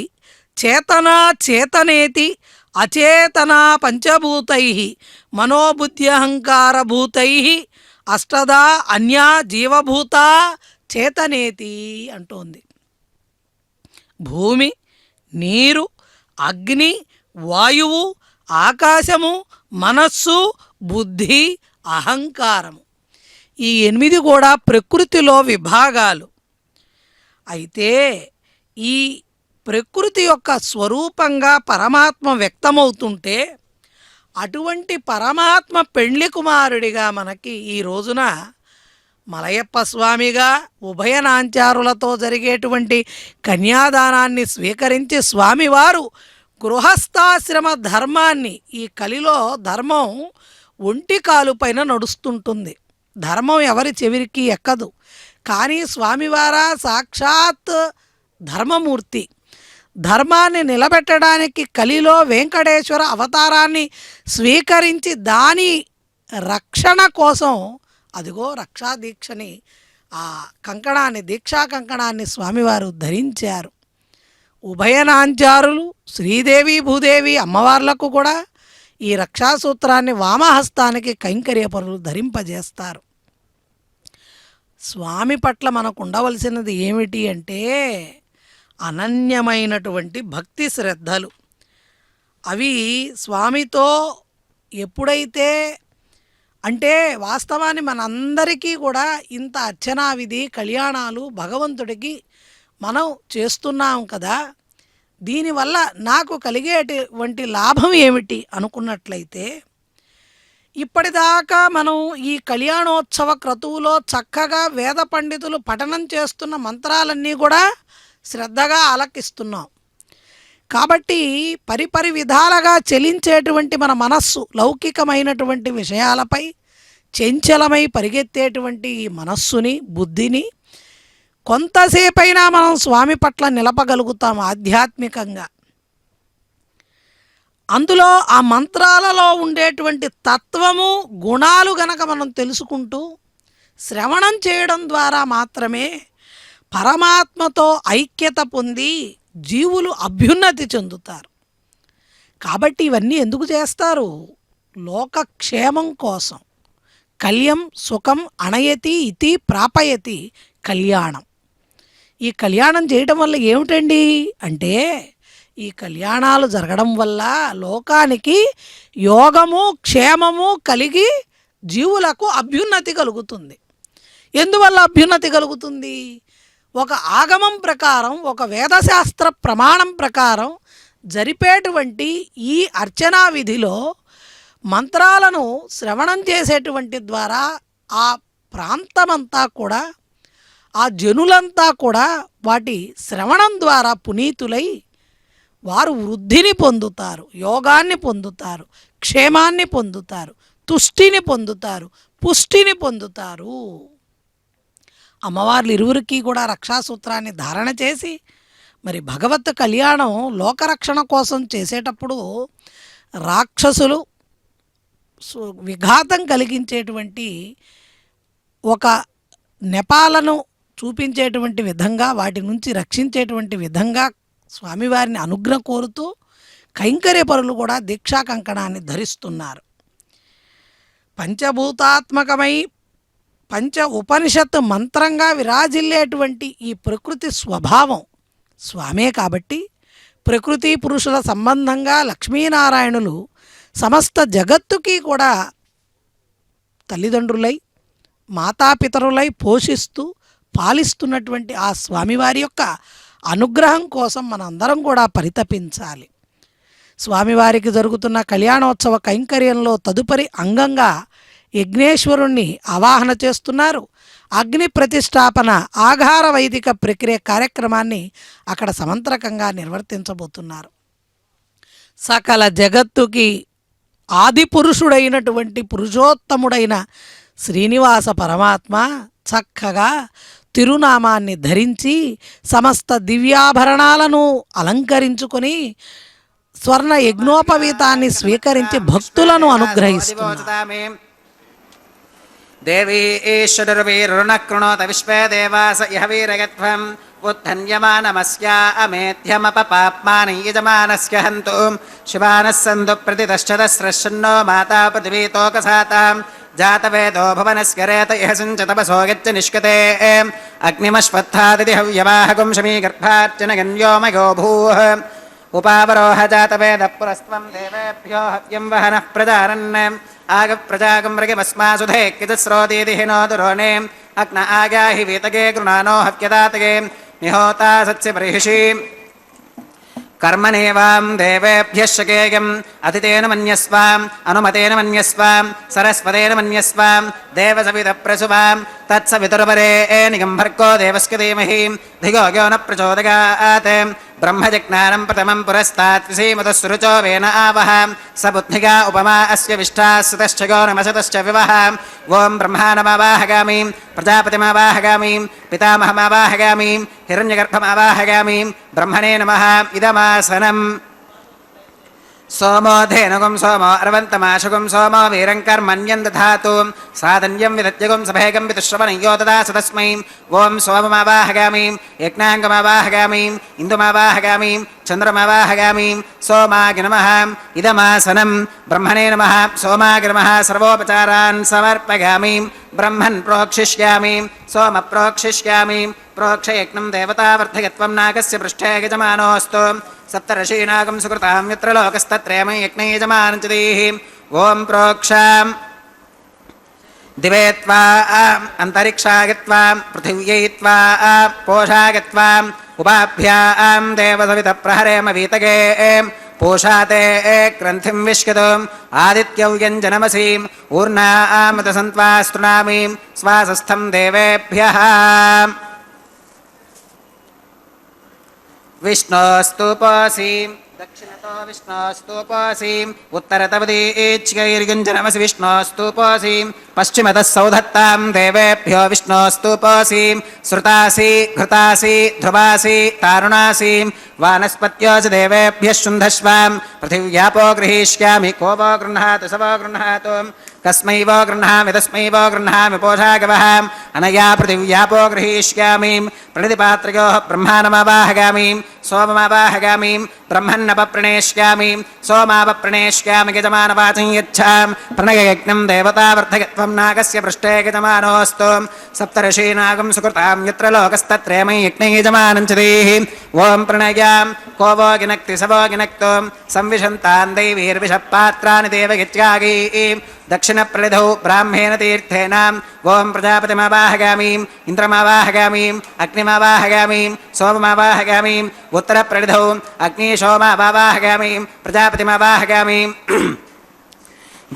చేతనా చేతనేతి అచేతనా పంచభూతై మనోబుద్ధ్యహంకారభూతై అష్టదా అన్యా జీవభూత చేతనేతి అంటోంది. భూమి, నీరు, అగ్ని, వాయువు, ఆకాశము, మనస్సు, బుద్ధి, అహంకారము ఈ 8 కూడా ప్రకృతిలో విభాగాలు. అయితే ఈ ప్రకృతి యొక్క స్వరూపంగా పరమాత్మ వ్యక్తమవుతుంటే అటువంటి పరమాత్మ పెండ్లి కుమారుడిగా మనకి ఈ రోజున మలయప్ప స్వామిగా ఉభయనాంచారులతో జరిగేటువంటి కన్యాదానాన్ని స్వీకరించి స్వామివారు గృహస్థాశ్రమ ధర్మాన్ని, ఈ కలిలో ధర్మం ఒంటి కాలు పైన నడుస్తుంటుంది. ధర్మం ఎవరి చెవిరికి ఎక్కదు. కానీ స్వామివారా సాక్షాత్ ధర్మమూర్తి. ధర్మాన్ని నిలబెట్టడానికి కలిలో వెంకటేశ్వర అవతారాన్ని స్వీకరించి దాని రక్షణ కోసం అదిగో రక్షా దీక్షని, ఆ కంకణాన్ని, దీక్షా కంకణాన్ని స్వామివారు ధరించారు. ఉభయనాంచారులు శ్రీదేవి భూదేవి అమ్మవార్లకు కూడా ఈ రక్షాసూత్రాన్ని వామహస్తానికి కైంకర్యపరులు ధరింపజేస్తారు. స్వామి పట్ల మనకు ఉండవలసినది ఏమిటి అంటే అనన్యమైనటువంటి భక్తి శ్రద్ధలు. అవి స్వామితో ఎప్పుడైతే అంటే వాస్తవాన్ని మనందరికీ కూడా ఇంత అర్చనా విధి కళ్యాణాలు భగవంతుడికి మనం చేస్తున్నాం కదా, దీనివల్ల నాకు కలిగేటువంటి లాభం ఏమిటి అనుకున్నట్లయితే, ఇప్పటిదాకా మనం ఈ కళ్యాణోత్సవ క్రతువులో చక్కగా వేద పండితులు పఠనం చేస్తున్న మంత్రాలన్నీ కూడా శ్రద్ధగా ఆలకిస్తున్నాం. కాబట్టి పరిపరి విధాలుగా చలించేటువంటి మన మనస్సు లౌకికమైనటువంటి విషయాలపై చంచలమై పరిగెత్తేటువంటి ఈ మనస్సుని, బుద్ధిని కొంతసేపైనా మనం స్వామి పట్ల నిలపగలుగుతాం ఆధ్యాత్మికంగా. అందులో ఆ మంత్రాలలో ఉండేటువంటి తత్వము, గుణాలు గనక మనం తెలుసుకుంటూ శ్రవణం చేయడం ద్వారా మాత్రమే పరమాత్మతో ఐక్యత పొంది జీవులు అభ్యున్నతి చెందుతారు. కాబట్టి ఇవన్నీ ఎందుకు చేస్తారు? లోకక్షేమం కోసం. కళ్యం సుఖం అనయతి ఇతి ప్రాపయతి కళ్యాణం. ఈ కళ్యాణం చేయటం వల్ల ఏమిటండి అంటే, ఈ కళ్యాణాలు జరగడం వల్ల లోకానికి యోగము క్షేమము కలిగి జీవులకు అభ్యున్నతి కలుగుతుంది. ఎందువల్ల అభ్యున్నతి కలుగుతుంది? ఒక ఆగమం ప్రకారం, ఒక వేదశాస్త్ర ప్రమాణం ప్రకారం జరిపేటువంటి ఈ అర్చనా విధిలో మంత్రాలను శ్రవణం చేసేటువంటి ద్వారా ఆ ప్రాంతమంతా కూడా, ఆ జనులంతా కూడా వాటి శ్రవణం ద్వారా పునీతులై వారు వృద్ధిని పొందుతారు, యోగాన్ని పొందుతారు, క్షేమాన్ని పొందుతారు, తుష్టిని పొందుతారు, పుష్టిని పొందుతారు. అమ్మవార్లు ఇరువురికి కూడా రక్షాసూత్రాన్ని ధారణ చేసి మరి భగవత్ కళ్యాణం లోకరక్షణ కోసం చేసేటప్పుడు రాక్షసులు విఘాతం కలిగించేటువంటి ఒక నెపాలను చూపించేటువంటి విధంగా, వాటి నుంచి రక్షించేటువంటి విధంగా స్వామివారిని అనుగ్రహం కోరుతూ కైంకర్యపరులు కూడా దీక్షా కంకణాన్ని ధరిస్తున్నారు. పంచభూతాత్మకమై పంచ ఉపనిషత్ మంత్రంగా విరాజిల్లేటువంటి ఈ ప్రకృతి స్వభావం స్వామే కాబట్టి, ప్రకృతి పురుషుల సంబంధంగా లక్ష్మీనారాయణులు సమస్త జగత్తుకి కూడా తల్లిదండ్రులై మాతాపితరులై పోషిస్తూ పాలిస్తున్నటువంటి ఆ స్వామివారి యొక్క అనుగ్రహం కోసం మనందరం కూడా పరితపించాలి. స్వామివారికి జరుగుతున్న కళ్యాణోత్సవ కైంకర్యంలో తదుపరి అంగంగా యజ్ఞేశ్వరుణ్ణి ఆవాహన చేస్తున్నారు. అగ్ని ప్రతిష్టాపన ఆఘార వైదిక ప్రక్రియ కార్యక్రమాన్ని అక్కడ సమంత్రకంగా నిర్వర్తించబోతున్నారు. సకల జగత్తుకి ఆది పురుషుడైనటువంటి పురుషోత్తముడైన శ్రీనివాస పరమాత్మ చక్కగా తిరునామాన్ని ధరించి సమస్త దివ్యాభరణాలను అలంకరించుకొని స్వర్ణ యజ్ఞోపవీతాన్ని స్వీకరించి భక్తులను అనుగ్రహిస్తున్నారు. దేవీ ఈశ్వరుర్వీరుణకృణోత విశ్వే దేవాస ఇహ వీరయత్వం ఉద్ధన్యమానమస్యా అమేధ్యమపపాప్మాని యజమానస్య హంతు శివానః సందు ప్రతిదశ్చదస్రశ్చన్నో మాతా పృథివీతోకసాతాం జాతవేదో భువనస్య రేత ఇహ సించతపసో గచ్చ నిష్కతే అగ్నిమశ్వత్థాదితి హవ్యవాహకం శమీగర్భార్చన గణ్యోమయో భూః ఉపావరోహ జాతవేద పురస్త్వం దేవేభ్యో హవ్యం వహనః ప్రజారన్ ఆగ ప్రజాగం మృగమస్మాసుధే కితస్రోదీది హినోదురోణే అగ్న ఆగాహి వీతగే గృణానో హవ్యదాతగే నిహోతా సత్య బర్హిషి కర్మణేవాం దేవేభ్యః శకేయం అతితేన మన్యస్వాం అనుమతేన మన్యస్వాం సరస్వతేన మన్యస్వాం దేవసవిత ప్రసువాం तत्सवितुर्वरेण्यं भर्गो देवस्य धीमहि धियो यो न प्रचोदयात् ब्रह्मजज्ञानं प्रथमं पुरस्तात् विसीमतः सुरुचो वेन आवह स बुद्धिगा उपमा अस्य विष्ठाः सुतश्च यो नमसतश्च विवह ॐ ब्रह्माणमावाहगामीं प्रजापतिमावाहगामीं पितामहमावाहगामीं हिरण्यगर्भमावाहगामीं ब्रह्मणे नमः इदमासनम् सोमो धेनुगुं सोमो अर्वन्तमाशुगुं सोमो वीरं कर्मण्यं दधातु साधन्यं विदत्यगुं सभेगं विदुश्रवणयो ददासु तस्मै ॐ सोममावाहगामीं यज्ञाङ्गमावाहगामीं इन्दुमावाहगामीं चन्द्रमावाहगामीं सोमाय नमः इदमासनं ब्रह्मणे नमः सोमाय नमः सर्वोपचारान् समर्पयामि ब्रह्मन् प्रोक्षिष्यामि सोम प्रोक्षिष्यामि प्रोक्षयज्ञं देवतावर्धयत्वं नागस्य पृष्ठे यजमानोऽस्तु सप्तर्षीनागं सुकृतां यत्र लोकस्तत्रयमं यज्ञे यजमानञ्चदीः ॐ प्रोक्षां दिवे त्वा अन्तरिक्षागत्वा पृथिव्यै त्वा पोषागत्वा उपाभ्यां देवसवितप्रहरेम वीतगे पोषाते ग्रन्थिं विश्यतुम् आदित्यौ यञ्जनमसीम् ऊर्णामतसन्त्वा स्तृणामीं स्वासस्थं देवेभ्यः विष्णोस्तुपोऽसीं दक्षिणतो विष्णोस्तुपोऽसीम् उत्तरतवदीच्यैर्युञ्जनमसि विष्णोस्तुपोऽसीं पश्चिमतः सौधत्तां देवेभ्यो विष्णोस्तुपोऽसीं श्रुतासि घृतासि ध्रुवासि तारुणासीं वानस्पत्यो च देवेभ्यः शुन्धस्वां पृथिव्यापो गृहीष्यामि को वो गृह्णातु स वो गृह्णातु कस्मै वो गृह्णामि तस्मै वो गृह्णामि पोषागवः अनया पृथिव्यापो गृहीष्यामि प्रणितिपात्रयोः ब्रह्माणमावाहगामि सोममावाहगामि ब्रह्मन्नपप्रणेष्यामि सोमापप्रणेष्यामि यजमानवाचं यच्छां प्रणययज्ञं देवतावर्धयत्वं नागस्य पृष्ठे यजमानोऽस्तु सप्तर्षीनागं सुकृतां यत्र लोकस्तत्रयमं यज्ञे यजमानं च देः ॐ प्रणयां को वो गिनक्ति स वो गिनक्तु संविशन्तां दैवीर्विषपात्राणि देवयत्यागी दक्षिणप्रलिधौ ब्राह्मेण तीर्थेन ॐ प्रजापतिमावाहगामीं इन्द्रमावाहगामीं अग्निमावाहगामीं सोममावाहगामीं उत्तरप्रलिधौ अग्निशोमावाहगामीं प्रजापतिमावाहगामीं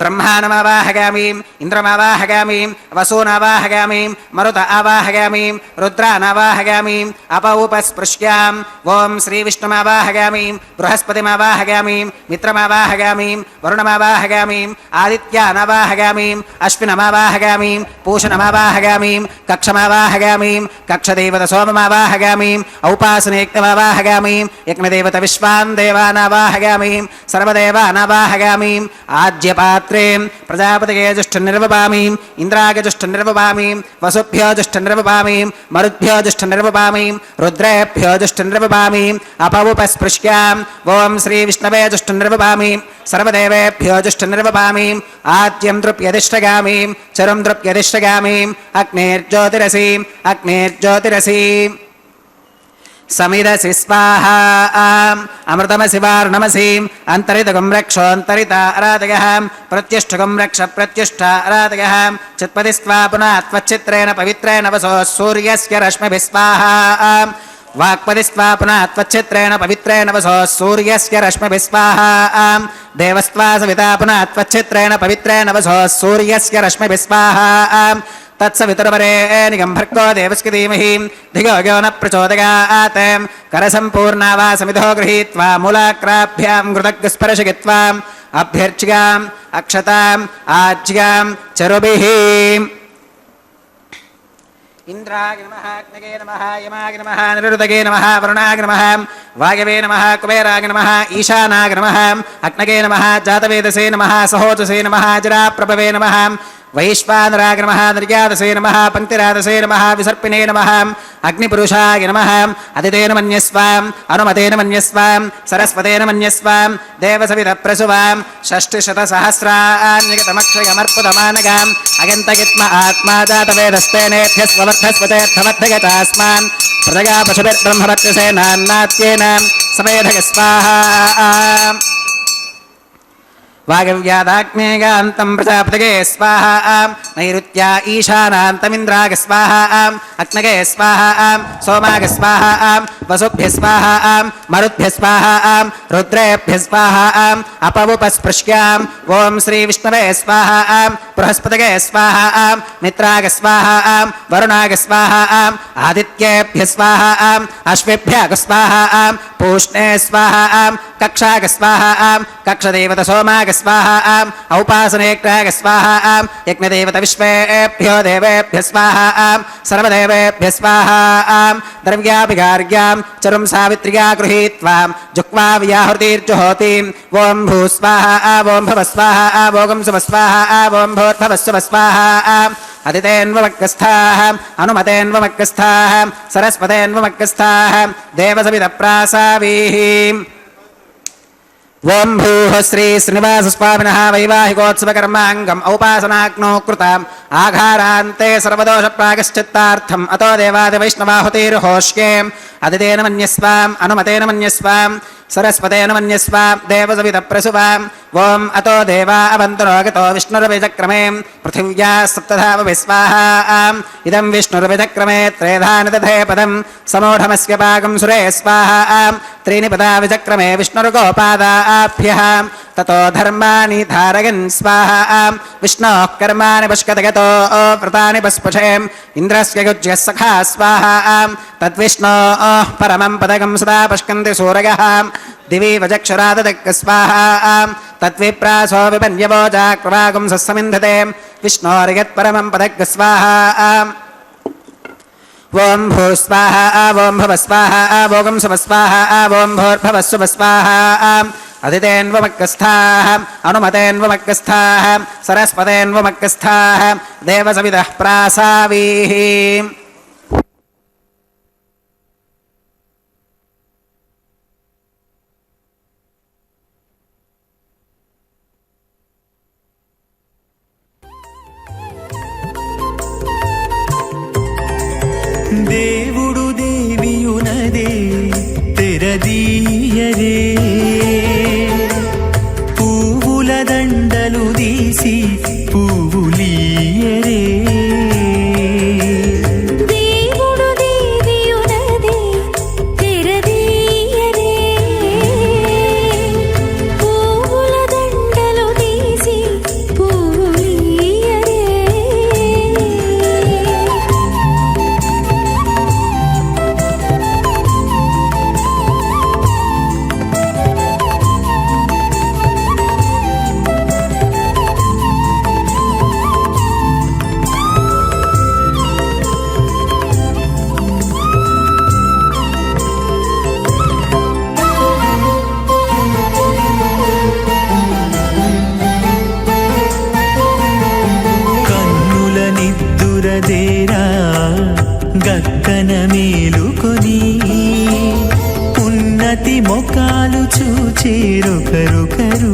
ब्रह्माणमावाहगामीं इन्द्रमावाहगामीं वसूनावाहगामीं मरुत आवाहगामीं रुद्रानावाहगामीं अपौपस्पृश्यां ॐ श्रीविष्णुमावाहगामीं बृहस्पतिमावाहगामीं मित्रमावाहगामीं वरुणमावाहगामीं आदित्यानावाहगामीं अश्विनमावाहगामीं पूषणमावाहगामीं कक्षमावाहगामीं कक्षदेवतसोममावाहगामीं औपासनेक्तमावाहगामीं यज्ञदेवतविश्वान् देवानावाहगामीं सर्वदेवानावाहगामीं आज्यपात्रे प्रजापतये जुष्टनिर्वपामीं इन्द्राय जुष्टनिर्वपामीं वसुभ्यो जुष्टनिर्वपामीं मरुद्भ्यो जुष्टनिर्वपामीं रुद्रेभ्यो जुष्टनिर्वपामीं अपौपस्पृश्यां ॐ श्रीविष्णवे जुष्टनिर्वपामीं सर्वदेवेभ्यो जुष्टनिर्वपामीं आद्यं तृप्यधिष्ठगामीं चरं तृप्यधिष्ठगामीं अग्नेर्ज्योतिरसीम् अग्नेर्ज्योतिरसीम् समिदसि स्वाहा अमृतमसि वारुणमसीम् अन्तरितगं रक्षोऽन्तरिता आराधयः प्रत्युष्ठगं रक्ष प्रत्युष्ठा आराधयः चित्पदि स्वा पुनः त्वच्चित्रेण पवित्रेण वसो सूर्यस्य रश्मिभिः स्वाहा वाक्पदि स्वा पुनः त्वच्चित्रेण पवित्रेण वसो सूर्यस्य रश्मिभिः स्वाहा देवस्त्वा सविता पुनः त्वच्चित्रेण पवित्रेण वसो सूर्यस्य रश्मिभिः स्वाहा तत्सवितुर्वरेण्यं भर्गो देवस्य धीमहि धियो यो न प्रचोदयात् करसम्पूर्णा वा समिधो गृहीत्वा मूलाग्राभ्यां कृतज्ञस्पर्शयित्वाम् अभ्यर्च्याम् अक्षताम् आज्यां चरुभिः इंद्राय नमः अग्नये नमः यमाय नमः निरुदगे नमः वरुणाय नमः वायवे नमः कुबेराय नमः ईशानाय नमः अग्नये नमः जातवेदसे नमः सहोजसे नमः जराप्रभवे नमः वैश्वानराय नमः निर्यादसे नमः पंक्तिरादसे नमः विसर्पिणे नमः अग्निपुरुषाय नमः अदितेन मन्यस्वाम् अनुमतेन वेदस्वाम् सरस्वतेन मन्यस्वाम् देवसवितप्रसुवाम् षष्टिशतसहस्रान्यगतमक्षयमर्पुतमानगाम् अगन्तयित्म आत्मा जातवेदस्तेनेभ्यस्ववर्धस्वतेऽर्थवद्धगतास्मान् प्रजया पशुभिर्ब्रह्मवत्यसेनान्नात्येन समेधय स्वाहा वागव्यादाग्नेयान्तं प्रजापतये स्वाहा नैऋत्या ईशानान्तमिन्द्राग स्वाहा अग्नगे स्वाहा सोमाग स्वाहा वसुभ्य स्वाहा मरुद्भ्य स्वाहा रुद्रेभ्य स्वाहा अपवुपस्पृश्यां ॐ श्री विष्णवे स्वाहा बृहस्पतये स्वाहा मित्राग स्वाहा वरुणाग स्वाहा आदित्येभ्य स्वाहा अश्वेभ्यः स्वाहा पूष्णे स्वाहा कक्षाग स्वाहा कक्षदेवत सोमाग स्वाहा औपासनेक्राग स्वाहा यज्ञदेवत विश्वेभ्यो देवेभ्य स्वाहा सर्वदेवेभ्य स्वाहा द्रव्याभिगार्यां चरुं सावित्र्या गृहीत्वा जुक्वा व्याहृतिर्जुहोतिं ॐ भू स्वाहा ॐ भव स्वाहा भोगं सुव स्वाहा ॐ भोर्भवस्व स्वाहा अदितेन्वमग्गस्थाः अनुमतेन्वमग्गस्थाः सरस्वतेन्वमग्गस्थाः देवसविदप्रासावीः ओं भूः श्री श्रीनिवास स्वामिनः वैवाहिकोत्सवकर्माङ्गम् औपासनाग्नो कृताम् आघारान्ते सर्वदोषप्रागश्चित्तार्थम् अतो देवादिवैष्णवाहुतिर्होष्येम् अदितेन मन्यस्वाम् अनुमतेन मन्यस्वाम् सरस्वतेन मन्यस्वाम् देवसविदप्रसुवाम् ओं अतो देवा अवन्तरोगतो विष्णुरविचक्रमे पृथिव्या सप्तधावभिस्वाहा इदं विष्णुरविचक्रमे त्रेधानि दधे पदं समूढमस्य पाकं सुरे स्वाहा त्रीणि पदा विचक्रमे विष्णुर्गोपादाभ्यः ततो धर्माणि धारयन् स्वाहा विष्णोः कर्माणि पश्कतगतो व्रतानि पस्पशेम् इन्द्रस्य युज्यः सखा स्वाहा तद्विष्णोः परमं पदकं सदा पश्यन्ति सूरयः दिवि वचक्षुराददक् स्वाहा तद्विप्रासो विपन्यवोजाक्रवागुं सस्समिन्धते विष्णोर्यत्परमं पदक् स्वाहा ॐ भू स्वाहा ॐ भव स्वाहा भोगं सुव स्वाहा ॐ भोर्भवस्व स्वाहा अदितेन्वमग्गस्थाः अनुमतेन्वमग्गस्थाः सरस्वतेन्वमग्गस्थाः देवसविदः प्रासावीः దేవుడు దేవియునదే తెరదీయరే పువ్వుల దండలు తీసి పువ్వులీయరే దేవుడు దేవియునదే తెరదీయరే పువ్వుల దండలు తీసి పువ్వులీయరే కన్నుల నిద్దురదేరా గక్కన మేలుకొని ఉన్నతి మొకాలు చూచేరొకరొకరు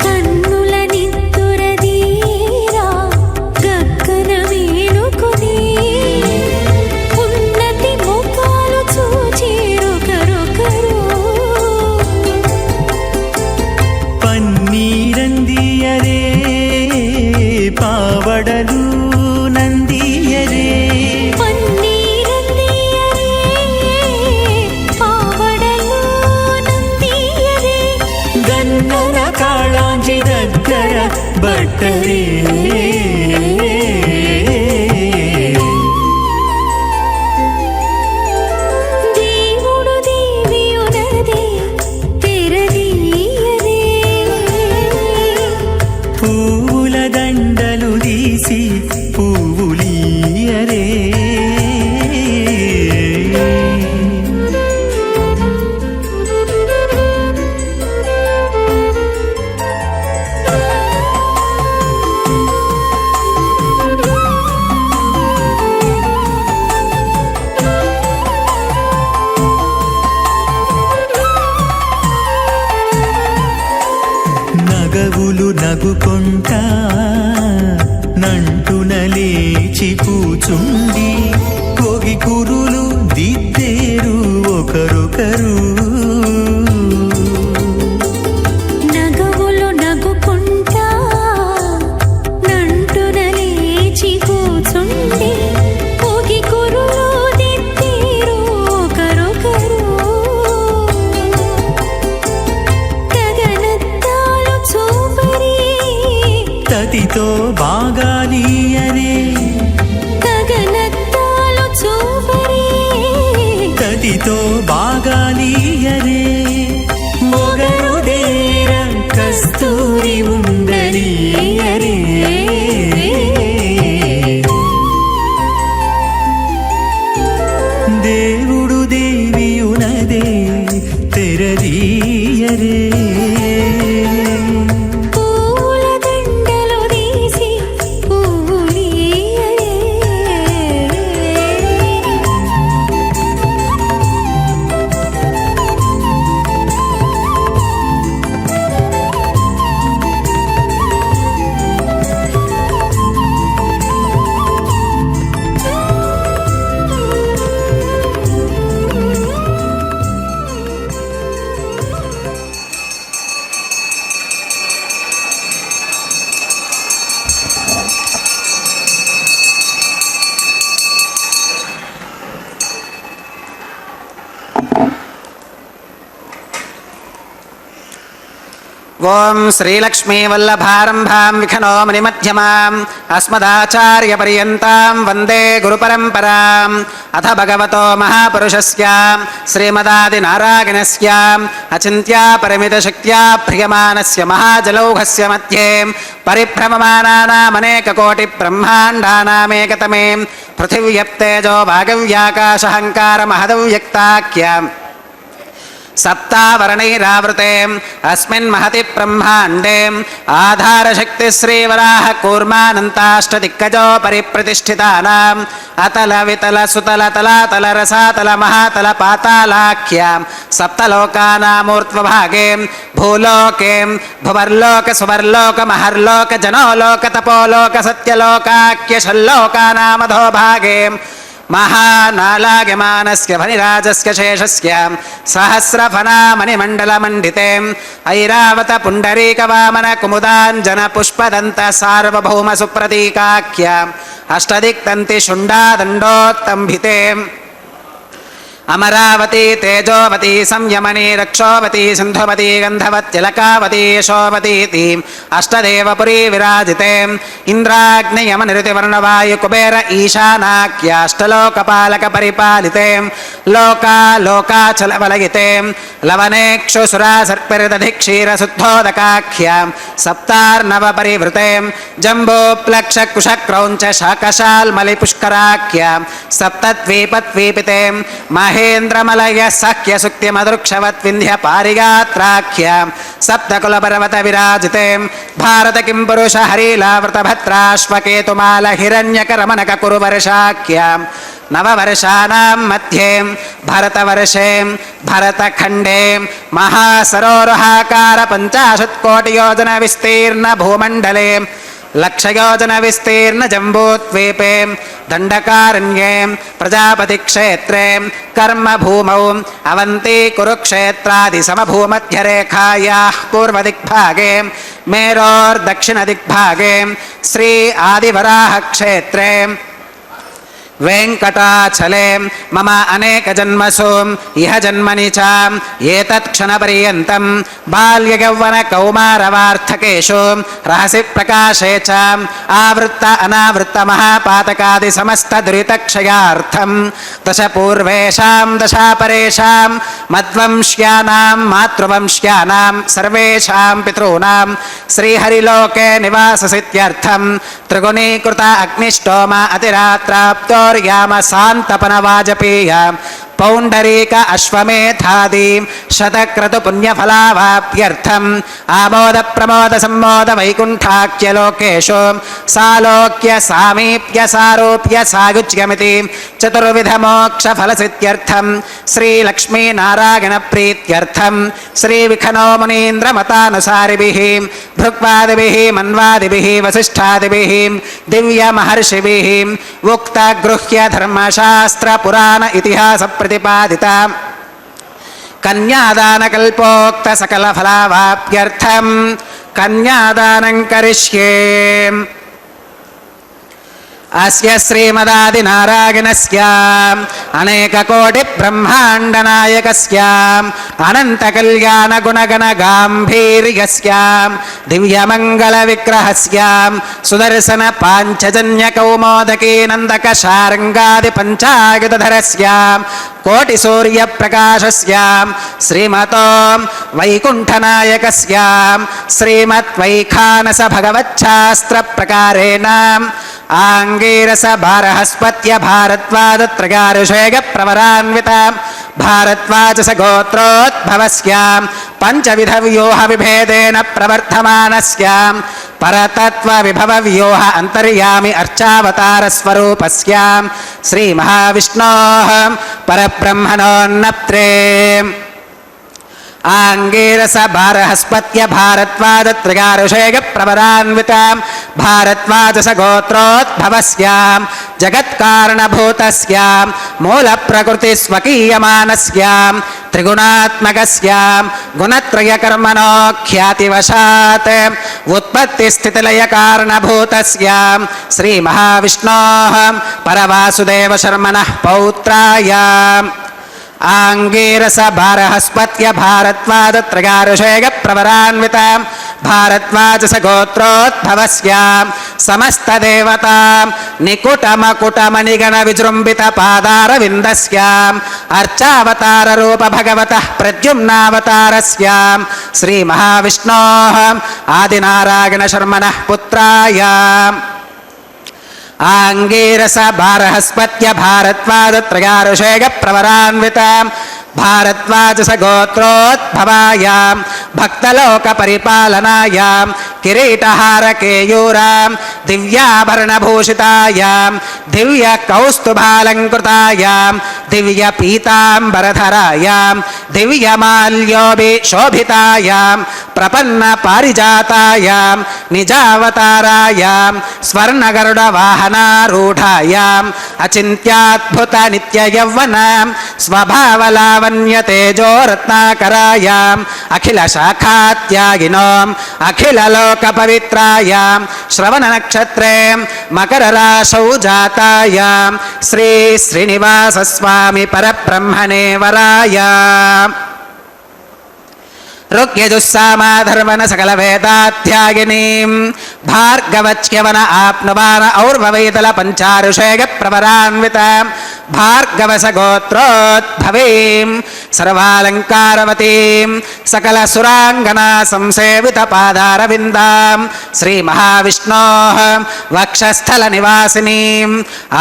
కన్నుల నిద్దురదీరా గక్కన మేలుకొని ఉన్నతి ముఖాలు చూచేరొకరొకరు పన్నీరందియరే పావడలు నందియరే పన్నీరందియరే పావడలు నందియరే గన్నర కాళాంజి దగ్గర బట్టరే దేవుడు దేవియునదే తెరదీయరే పువ్వుల దండలు తీసి పువ్వులీయరే నగవులు నగుకొంటా నంటున లేచి కూచుండి కోగి కురులు దిద్దేరు ఒకరొకరు ఓం శ్రీలక్ష్మీవల్లభారంభాం విఖనో మణిమధ్యమాం అస్మదాచార్యపర్యంతాం వందే గురుపరంపరాం. అథ భగవతో మహాపురుషస్య శ్రీమదాదినారాయణస్య అచింత్యా పరిమితశక్త్యా ప్రియమానస్య మహాజలౌఘస్య మధ్యే పరిభ్రమమానానామనేకకోటిబ్రహ్మాండానామేకతమే పృథివ్యప్తేజో భాగవ్యాకాశహంకారమహదవ్యక్తాఖ్యాం సప్తావరణైరావృతే అస్మిన్ మహతి బ్రహ్మాండే ఆధారశక్తి శ్రీవరాహ కూర్మానంతాష్టదిక్కజో పరిప్రతిష్ఠితానాం అతల వితల సుతల తలాతల రసాతల మహాతల పాతాళాఖ్యాం సప్తలోకానామూర్ధ్వభాగే భూలోకే భువర్లోక సువర్లోక మహర్లోక జనోలోక తపోలోక సత్యలోకాఖ్యషల్లోకానామధోభాగే మహానాలాగమానస్య ఫణిరాజస్య శేషస్య సహస్రఫణామణిమండలమండితే ఐరావత పుండరీకవామన కుముదాంజన పుష్పదంత సార్వభౌమ సుప్రతీకాఖ్య అష్టదిక్తంతి శుండాదండోత్తంభితే అమరావతి తేజోవతి సంయమని రక్షోవతి సింధువతి గంధవత్తిలకావతి యశోవతీతి అష్టదేవపురీ విరాజితే ఇంద్రాగ్నియమనిరుతివర్ణవాయు కుబేర ఈశానాఖ్యాష్టలోకపాలక పరిపాలితే లోకాలోకాచలవలయితే లవనేక్షుసురాసర్పిరదధిక్షీరశుద్ధోదకాఖ్య సప్తార్ణవ పరివృతే జంబోప్లక్షకుశక్రౌంచ శాకశాల్మలిపుష్కరాఖ్య సప్తద్వీపద్వీపితే మహేంద్రమలయ సఖ్య సుక్తి మదృక్షవత్ వింధ్య పారిగాత్రాఖ్య సప్తకులపర్వత విరాజితే భారత కిం పురుష హరీలావృత భద్రాశ్వకేతుమాల హిరణ్యకరమణక కురువర్షాఖ్య నవవర్షానాం మధ్యే భరతవర్షే భరతఖండే మహాసరోరుహాకార 50 కోటియోజన విస్తీర్ణ భూమండలే లక్షయోజన విస్తీర్ణ జంబూద్వీపే దండకారణ్యే ప్రజాపతి క్షేత్రే కర్మభూమౌ అవంతి కురుక్షేత్రాది సమభూమధ్యరేఖాయాః పూర్వదిగ్భాగే మేరోర్దక్షిణదిగ్భాగే శ్రీ ఆదివరాహ క్షేత్రే వెంకటాచలే మమ అనేక జన్మసు ఇహ జన్మని చ ఏతత్ క్షణపర్యంతం బాల్యయౌవన కౌమారవార్థకేషు రహసి ప్రకాశే చ ఆవృత్త అనావృత్త మహాపాతకాది సమస్త దురితక్షయార్థం దశ పూర్వేషాం దశాపరేషాం మద్వంశ్యానాం మాతృవంశ్యానాం సర్వేషాం పితॄణాం శ్రీహరిలోకే నివాససిత్యర్థం త్రిగుణీకృత అగ్నిష్టోమ అతిరాత్రాప్తో యామ శాంతపన వాజపేయ పౌండరీక అశ్వమేధాది శతక్రతు పుణ్యఫలావాప్యర్థం ఆమోద ప్రమోద సమ్మోద వైకుంఠాఖ్యలోకేషు సాలోక్య సామీప్య సారూప్య సాయుజ్యమితి చతుర్విధ మోక్ష ఫలసిద్ధ్యర్థం శ్రీ లక్ష్మీ నారాయణ ప్రీత్యర్థం శ్రీ విఖనో మునీంద్ర మతానుసారిభిః భృగ్వాదిభిః మన్వాదిభిః వసిష్ఠాదిభిః దివ్య మహర్షిభిః ఉక్త గృహ్య ధర్మశాస్త్ర పురాణ ఇతిహాస ప్రతిపాదిత కన్యాదానకల్పోక్త సకల ఫలావాప్యర్థం కన్యాదానం కరిష్యే. అస్య శ్రీమదాదినారాయణస్య అనేక కోటి బ్రహ్మాండ నాయకస్య అనంత కళ్యాణ గుణగణ గాంభీర్యస్య దివ్యమంగళ విగ్రహస్య సుదర్శన పాంచజన్య కౌమోదకీ నందక శారంగాది పంచాయుధరస్య కోటి సూర్య ప్రకాశస్య శ్రీమతో వైకుంఠనాయకస్య శ్రీమత్ వైఖానస భగవచ్ఛాస్త్ర ప్రకారేణ ఆంగీరస భారహస్పత్య భారద్వాజ త్రయారుషేగ ప్రవరాన్విత భారద్వాజస గోత్రోద్భవస్య పంచవిధ వ్యూహ విభేదేన ప్రవర్ధమానస్య పరతత్వ విభవ వ్యూహ అంతర్యామి అర్చావతార స్వరూపస్య శ్రీ మహావిష్ణోః పరబ్రహ్మణోన్నప్త్రే ఆంగీరస భారహస్పత్య భారద్వాజ త్రిగారుషేగ ప్రవరాన్విత భారద్వాజస గోత్రోద్భవస్య జగత్కారణభూతస్య మూల ప్రకృతి స్వకీయమానస్య త్రిగుణాత్మకస్య గుణత్రయ కర్మణో ఖ్యాతివశాత్ ఉత్పత్తి స్థితిలయ కారణభూతస్య శ్రీ మహావిష్ణోః పరవాసుదేవ శర్మణః పౌత్రాయ ఆంగీరస భారహస్పత్య భారద్వాజ త్రగారుషేగ ప్రవరాన్విత భారద్వాజ గోత్రోద్భవస్య సమస్త దేవతా నికుటమకుటమణిగణ విజృంభిత పాదార విందస్య అర్చావతార రూప భగవతః ప్రద్యుమ్నావతారస్య శ్రీ మహావిష్ణోః ఆదినారాయణ శర్మణః పుత్రాయ ఆంగీరస భారహస్పత్య భారద్వాజ త్రయారుషేగ ప్రవరాన్విత భారద్వాజ గోత్రోద్భవాయ భక్తలోక పరిపాలనాయ కిరీటహార కేయూర దివ్యాభరణభూషితాయ దివ్య కౌస్తుభాలంకృతాయ దివ్య పీతాంబరధరాయ దివ్యమాల్యోభిశోభితాయ ప్రపన్న పారిజాతాయ నిజావతారాయ స్వర్ణగరుడ వాహనారూఢాయ అచింత్యాద్భుత నిత్య యౌవన స్వభావలావణ్య తేజో రత్నాకరాయ అఖిల శాఖాత్యాగినో అఖిల లోక పవిత్రాయ శ్రవణ నక్షత్రే మకర రాశౌ జాతాయ శ్రీ శ్రీనివాస స్వామి పరబ్రహ్మణే వరాయ రుక్యజుస్సామాధర్వణ సకల వేదాధ్యాయినీం భార్గవచ్యవన ఆప్నువాన ఔర్వవైతల పంచారుషేగ ప్రవరాన్విత భార్గవస గోత్రోద్భవీం సర్వాలంకారవతీం సకల సురాంగనా సంసేవిత పాదారవిందాం శ్రీ మహావిష్ణోః వక్షస్థల నివాసినీం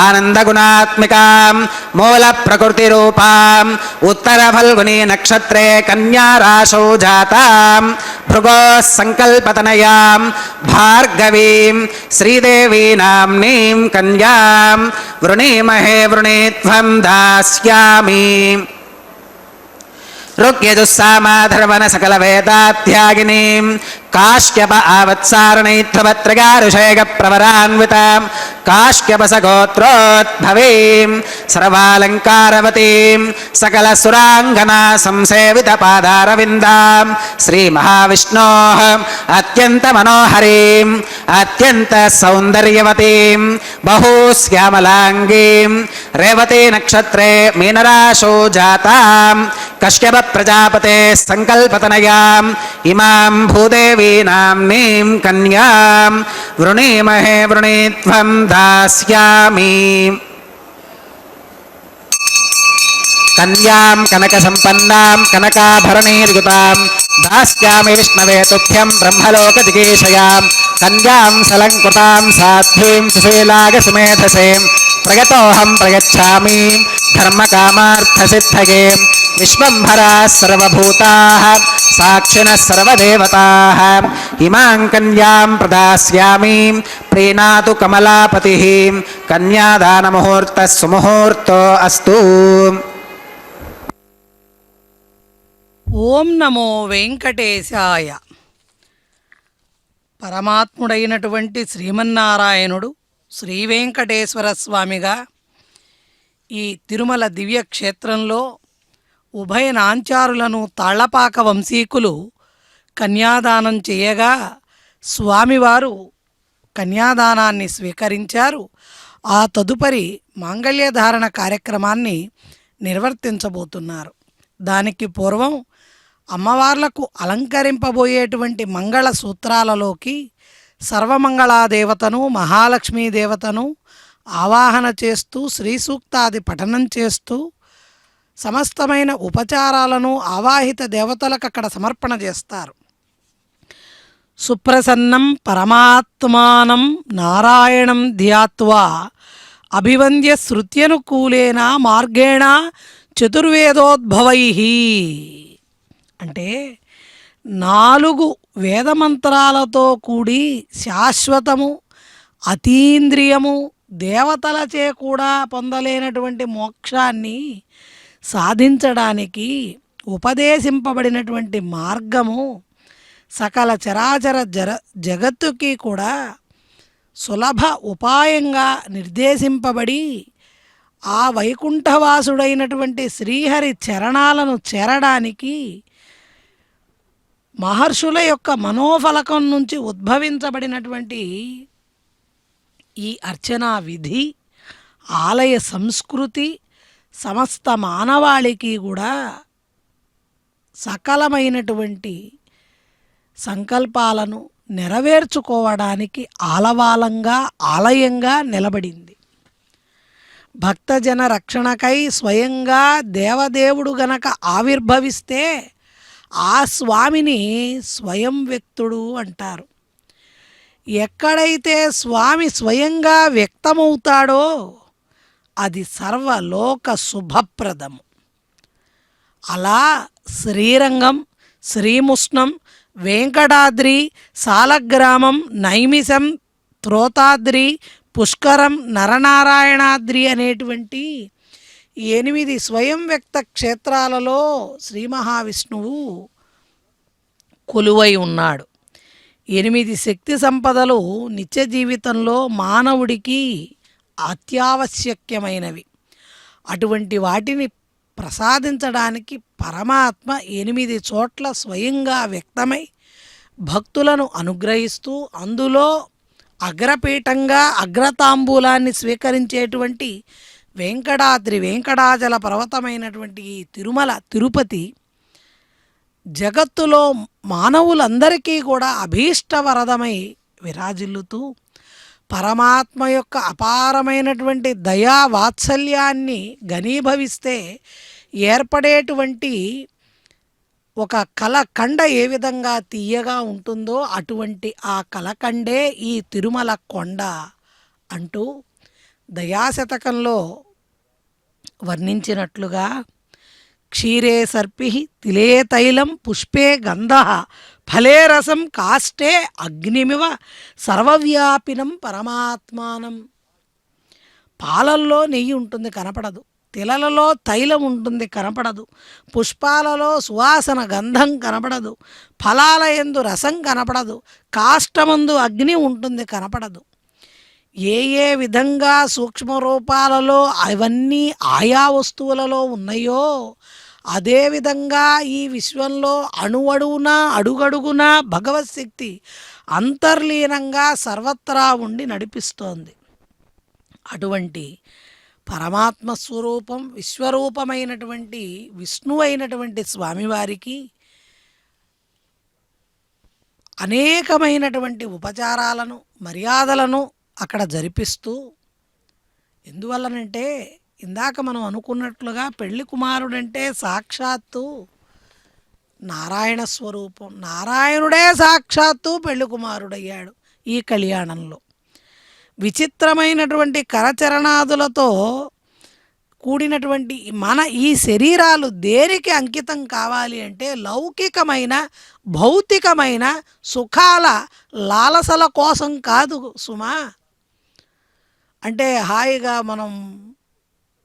ఆనందగుణాత్మికాం మూల ప్రకృతి రూపాం ఉత్తర ఫల్గుని నక్షత్రే కన్యా రాశౌ జాతాం భృగోః సంకల్పతనయాం భార్గవీం శ్రీదేవీ నామ్నీం కన్యాం వృణీమహే వృణీత్వం దాస్యామి రుక్యజుస్సామాధర్వణ సకల వేదాధ్యాయినీం కాశ్యప ఆవత్సారణైత్వత్రగారుషేగ ప్రవరాన్విత కాశ్యపస గోత్రోద్భవీం సర్వాలంకారవతీం సకల సురాంగనా సంసేవిత పాదారవిందాం శ్రీ మహావిష్ణోః అత్యంత మనోహరీం అత్యంత సౌందర్యవతీం బహూశ్యామలాంగీం రేవతీ నక్షత్రే మీనరాశౌ జాతాం కశ్యప ప్రజాపతే సంకల్పతనయాం ఇమాం భూదేవీ నామ్నీం కన్యాం వృణీమహే వృణీత్వం దాస్యామి కన్యాం కనక సంపన్నాం కనకాభరణైర్యుతాం దాస్యామి విష్ణవే తుభ్యం బ్రహ్మలోక జిగీషయాం కన్యాం సలంకృతాం సాధ్వీం సుశీలాగ సుమేధసేం ప్రగతోహం ప్రగచ్ఛామి ధర్మకామార్థసిద్ధయే విశ్వంభరాः సర్వభూతాः సాక్షిణः సర్వదేవతాः ఇమాం కన్యాం ప్రదాస్యామి ప్రీణాతు కమలాపతిః కన్యాదానముహూర్తः సుముహూర్తో అస్తు. ఓం నమో వెంకటేశాయ. పరమాత్ముడైనటువంటి శ్రీమన్నారాయణుడు శ్రీ వెంకటేశ్వర స్వామిగా ఈ తిరుమల దివ్యక్షేత్రంలో ఉభయ నాంచారులను తాళ్లపాక వంశీకులు కన్యాదానం చేయగా స్వామివారు కన్యాదానాన్ని స్వీకరించారు. ఆ తదుపరి మాంగళ్యధారణ కార్యక్రమాన్ని నిర్వర్తించబోతున్నారు. దానికి పూర్వం అమ్మవార్లకు అలంకరింపబోయేటువంటి మంగళ సూత్రాలలోకి సర్వమంగళాదేవతను మహాలక్ష్మీదేవతను ఆవాహన చేస్తూ శ్రీ సూక్తాది పఠనం చేస్తూ సమస్తమైన ఉపచారాలను ఆవాహిత దేవతలకు అక్కడ సమర్పణ చేస్తారు. సుప్రసన్నం పరమాత్మానం నారాయణం ధ్యాత్వా అభివంద్య శృత్యనుకూలేన మార్గేణ చతుర్వేదోద్భవై. అంటే 4 వేదమంత్రాలతో కూడి శాశ్వతము అతీంద్రియము దేవతలచే కూడా పొందలేనటువంటి మోక్షాన్ని సాధించడానికి ఉపదేశింపబడినటువంటి మార్గము సకల చరాచర జగత్తుకి కూడా సులభ ఉపాయంగా నిర్దేశింపబడి ఆ వైకుంఠవాసుడైనటువంటి శ్రీహరి చరణాలను చేరడానికి మహర్షుల యొక్క మనోఫలకం నుంచి ఉద్భవించబడినటువంటి ఈ అర్చనా విధి, ఆలయ సంస్కృతి, సమస్త మానవాళికి కూడా సకలమైనటువంటి సంకల్పాలను నెరవేర్చుకోవడానికి ఆలవాలంగా ఆలయంగా నిలబడింది. భక్తజన రక్షణకై స్వయంగా దేవదేవుడు గనక ఆవిర్భవిస్తే ఆ స్వామిని స్వయం వ్యక్తుడు అంటారు. ఎక్కడైతే స్వామి స్వయంగా వ్యక్తమవుతాడో అది సర్వలోక శుభప్రదము. అలా శ్రీరంగం, శ్రీముష్ణం, వెంకటాద్రి, సాలగ్రామం, నైమిషం, త్రోతాద్రి, పుష్కరం, నరనారాయణాద్రి అనేటువంటి 8 స్వయం వ్యక్త క్షేత్రాలలో శ్రీ మహావిష్ణువు కొలువై ఉన్నాడు. 8 శక్తి సంపదలు నిత్య జీవితంలో మానవుడికి అత్యావశ్యకమైనవి. అటువంటి వాటిని ప్రసాదించడానికి పరమాత్మ 8 చోట్ల స్వయంగా వ్యక్తమై భక్తులను అనుగ్రహిస్తూ అందులో అగ్రపీఠంగా అగ్రతాంబూలాన్ని స్వీకరించేటువంటి వెంకటాద్రి వెంకటాచల పర్వతమైనటువంటి ఈ తిరుమల తిరుపతి జగత్తులో మానవులందరికీ కూడా అభీష్టవరదమై విరాజిల్లుతూ పరమాత్మ యొక్క అపారమైనటువంటి దయా వాత్సల్యాన్ని ఘనీభవిస్తే ఏర్పడేటువంటి ఒక కలకండ ఏ విధంగా తీయగా ఉంటుందో అటువంటి ఆ కలకండే ఈ తిరుమల కొండ అంటూ దయాశతకంలో వర్ణించినట్లుగా క్షీరే సర్పి తిలే తైలం పుష్పే గంధ ఫలే రసం కాష్టే అగ్నిమివ సర్వవ్యాపినం పరమాత్మానం. పాలల్లో నెయ్యి ఉంటుంది కనపడదు, తిలలలో తైలం ఉంటుంది కనపడదు, పుష్పాలలో సువాసన గంధం కనపడదు, ఫలాల యందు రసం కనపడదు, కాష్టమందు అగ్ని ఉంటుంది కనపడదు. ఏ ఏ విధంగా సూక్ష్మ రూపాలలో అవన్నీ ఆయా వస్తువులలో ఉన్నాయో అదేవిధంగా ఈ విశ్వంలో అణువడుగునా అడుగడుగునా భగవత్శక్తి అంతర్లీనంగా సర్వత్రా ఉండి నడిపిస్తోంది. అటువంటి పరమాత్మ స్వరూపం విశ్వరూపమైనటువంటి విష్ణువు అయినటువంటి స్వామివారికి అనేకమైనటువంటి ఉపచారాలను మర్యాదలను అక్కడ జరిపిస్తూ, ఎందువల్లనంటే ఇందాక మనం అనుకున్నట్లుగా పెళ్లి కుమారుడంటే సాక్షాత్తు నారాయణ స్వరూపం. నారాయణుడే సాక్షాత్తు పెళ్లి కుమారుడయ్యాడు ఈ కళ్యాణంలో. విచిత్రమైనటువంటి కరచరణాదులతో కూడినటువంటి మన ఈ శరీరాలు దేనికి అంకితం కావాలి అంటే లౌకికమైన భౌతికమైన సుఖాల లాలసల కోసం కాదు సుమా. అంటే హాయిగా మనం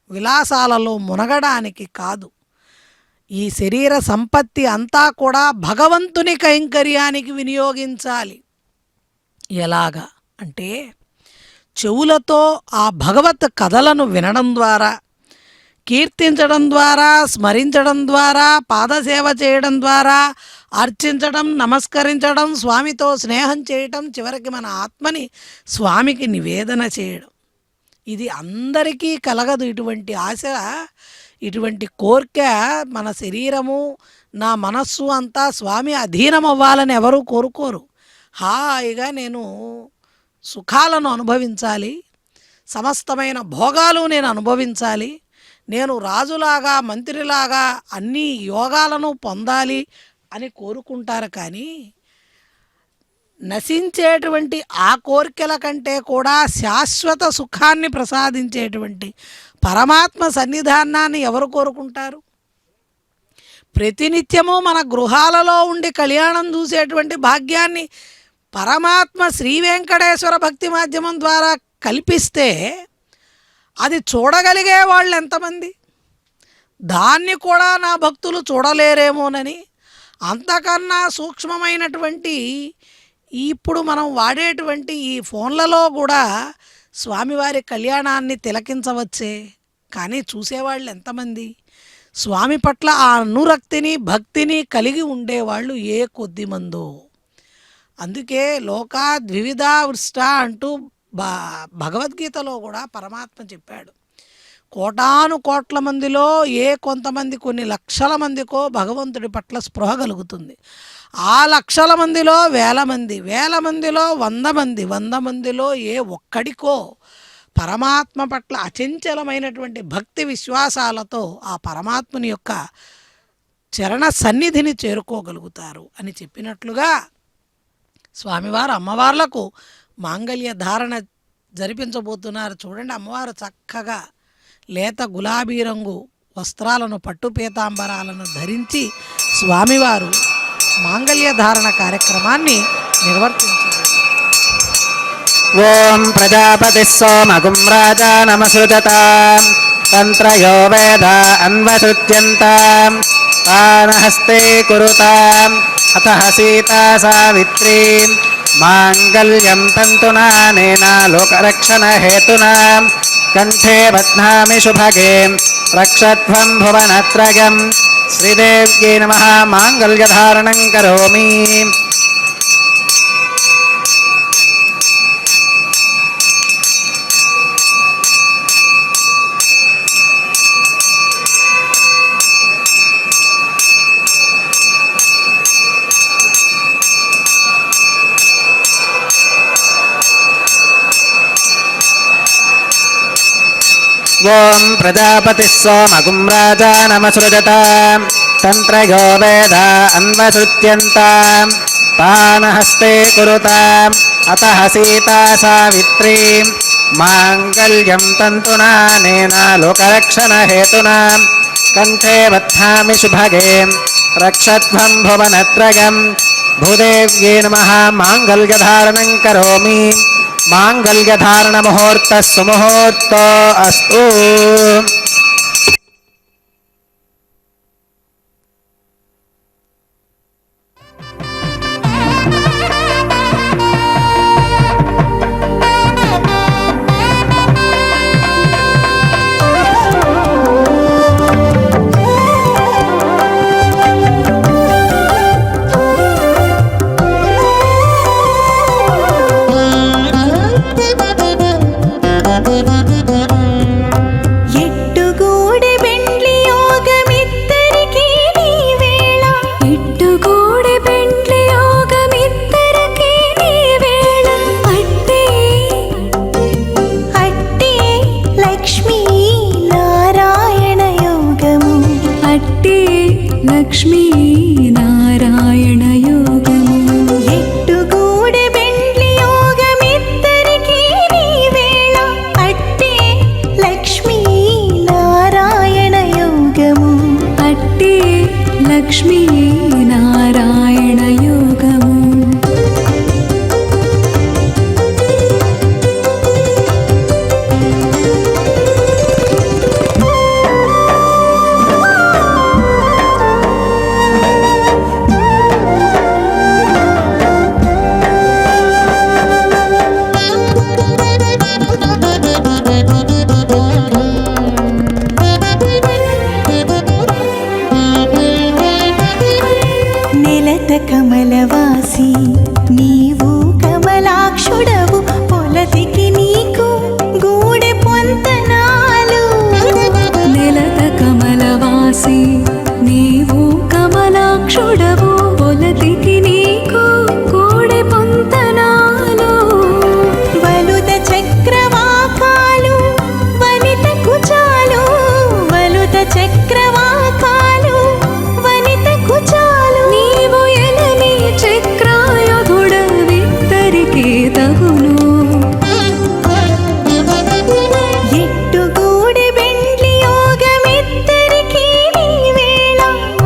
విలాసాలలో మునగడానికి కాదు. ఈ శరీర సంపత్తి అంతా కూడా భగవంతుని కైంకర్యానికి వినియోగించాలి. ఎలాగా అంటే చెవులతో ఆ భగవత్ కథలను వినడం ద్వారా, కీర్తించడం ద్వారా, స్మరించడం ద్వారా, పాదసేవ చేయడం ద్వారా, అర్చించడం, నమస్కరించడం, స్వామితో స్నేహం చేయటం, చివరికి మన ఆత్మని స్వామికి నివేదన చేయడం. ఇది అందరికీ కలగదు. ఇటువంటి ఆశ, ఇటువంటి కోరిక మన శరీరము నా మనస్సు అంతా స్వామి అధీనం అవ్వాలని ఎవరూ కోరుకోరు. హాయిగా నేను సుఖాలను అనుభవించాలి, సమస్తమైన భోగాలు నేను అనుభవించాలి, నేను రాజులాగా మంత్రిలాగా అన్ని యోగాలను పొందాలి అని కోరుకుంటారు. కానీ నశించేటువంటి ఆ కోరికల కంటే కూడా శాశ్వత సుఖాన్ని ప్రసాదించేటువంటి పరమాత్మ సన్నిధానాన్ని ఎవరు కోరుకుంటారు? ప్రతినిత్యము మన గృహాలలో ఉండి కళ్యాణం చూసేటువంటి భాగ్యాన్ని పరమాత్మ శ్రీ వెంకటేశ్వర భక్తి మాధ్యమం ద్వారా కల్పిస్తే అది చూడగలిగే వాళ్ళు ఎంతమంది? దాన్ని కూడా నా భక్తులు చూడలేరేమోనని అంతకన్నా సూక్ష్మమైనటువంటి ఇప్పుడు మనం వాడేటువంటి ఈ ఫోన్లలో కూడా స్వామివారి కళ్యాణాన్ని తిలకించవచ్చే, కానీ చూసేవాళ్ళు ఎంతమంది? స్వామి పట్ల ఆ అనురక్తిని భక్తిని కలిగి ఉండేవాళ్ళు ఏ కొద్ది మందో. అందుకే లోకా ద్వివిధా వృష్ట అంటూ భగవద్గీతలో కూడా పరమాత్మ చెప్పాడు. కోటాను కోట్ల మందిలో ఏ కొంతమంది కొన్ని లక్షల మందికో భగవంతుడి పట్ల స్పృహ కలుగుతుంది. ఆ లక్షల మందిలో వేల మందిలో 100 మందిలో ఏ ఒక్కడికో పరమాత్మ పట్ల అచంచలమైనటువంటి భక్తి విశ్వాసాలతో ఆ పరమాత్ముని యొక్క చరణ సన్నిధిని చేరుకోగలుగుతారు అని చెప్పినట్లుగా స్వామివారు అమ్మవార్లకు మాంగళ్య ధారణ జరిపించబోతున్నారు. చూడండి, అమ్మవారు చక్కగా లేత గులాబీ రంగు వస్త్రాలను, పట్టు పీతాంబరాలను ధరించి స్వామివారు మాంగళ్య ధారణ కార్యక్రమాన్ని నిర్వర్తించారు. ఓం ప్రజాపతి సోమగుం రాజానమసృజతాం తంత్రయో వేద అన్వసృత్యంతాం పానహస్తే కురుతాం అతః సీతా సావిత్రీం మాంగళ్యం తంతునానేన లోకరక్షణ హేతునా కంఠే బధ్నామి శుభగే రక్షధ్వం భువనత్రయం శ్రీదేవ్యై నమః. మాంగళ్యధారణం కరోమి. ఓం ప్రజాపతి సోమగుం రాజానమసృజతాం తంత్రయో వేద అన్వసృత్యంతాం పానహస్తే కురుతాం అతః సీతా సావిత్రీం మాంగళ్యం తంతునానేన లోకరక్షణ హేతునా కంఠే బధ్నామి శుభగే రక్షధ్వం భువనత్రయం భూదేవ్యై నమః. మాంగళ్యధారణం కరోమి. మాంగళ్యధారణ ముహూర్త సుముహూర్త అస్తు. ఎట్టుగూడె బెండ్లి యోగమిద్దరికీ నీ వేళ ఎట్టుగూడె బెండ్లి యోగమిద్దరికీ నీ వేళ అట్టే అట్టే లక్ష్మీ నారాయణ యోగము అట్టే లక్ష్మీ నారాయణ యోగము ఎట్టుగూడె బెండ్లి యోగమిద్దరికీ నీ వేళ అట్టే లక్ష్మీ నారాయణ యోగము అట్టే లక్ష్మీ నారాయణ యోగము. నెలత కమలవాసి నీవు కమలాక్షుడవు పొలతికి నీకు గూడె పొంతనాలు నెలత కమలవాసి నీవు కమలాక్షుడవు పొలతికి నీకు గూడె పొంతనాలు వలుద చక్రవాకాలు వనిత కుచాలు వలుద చక్రవాకాలు వనిత కుచాలు నీవు ఎనమి చక్రాయుధుడవిద్దరికీ తగును ఎట్టుగూడె బెండ్లి యోగమిద్దరికీ నీ వేళ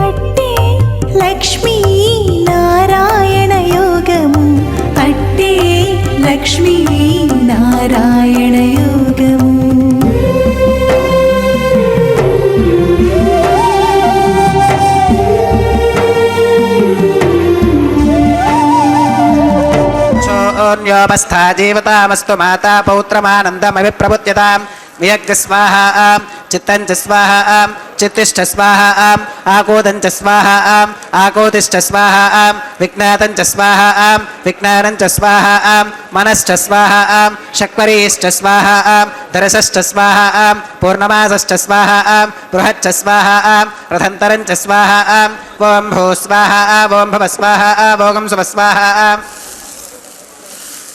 అట్టే లక్ష్మీ నారాయణ యోగము అట్టే లక్ష్మీ నారాయణ యోగము. చోన్యోపస్థా జీవతామస్తు మాతా పౌత్రమానందమభిప్రబుధ్యతాం. వియగ్ర స్వాహా చిత్తం చ స్వాహా चित्तिष्ठ स्वाहा आकूतं च स्वाहा आकूतिष्ठ स्वाहा विज्ञातं च स्वाहा विज्ञानं च स्वाहा मनश्च स्वाहा शक्वरीश्च स्वाहा दरसश्च स्वाहा पूर्णमासश्च स्वाहा बृहच्च स्वाहा रथन्तरं च स्वाहा ओं भू स्वाहा ओं भव स्वाहा भोगं सुव स्वाहा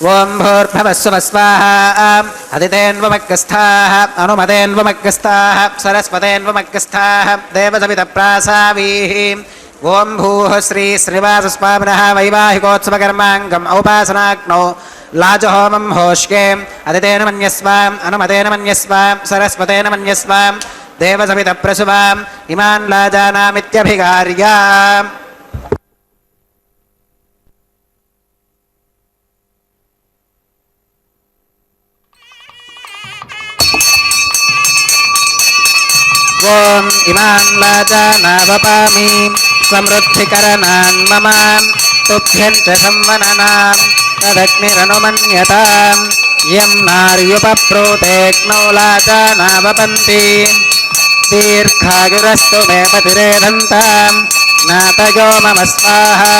ओं भूर्भुवस्सुवः स्वाहा अदितेन्वमग्गस्थाः अनुमतेन्वमग्गस्थाः सरस्वतेन्वमग्गस्थाः देवसवितप्रासावीः ओं भूः श्री श्रीनिवासस्वामिनः वैवाहिकोत्सवकर्माङ्गम् औपासनाग्नौ लाजहोमं होष्ये अदितेन मन्यस्वाम् अनुमतेन मन्यस्वाम् सरस्वतेन मन्यस्वाम् देवसवितप्रसुवाम् इमान् लाजानामित्यभिगार्य ओम इमान् लाजानावपामि समृद्धिकरणान् मम तुभ्यं च संवननां तदग्निरनुमन्यतां यं नार्युपप्रोतेऽग्नौ लाजानावपन्ति दीर्घायुरस्तु मे पतिरेधन्तां नातयो मम स्वाहा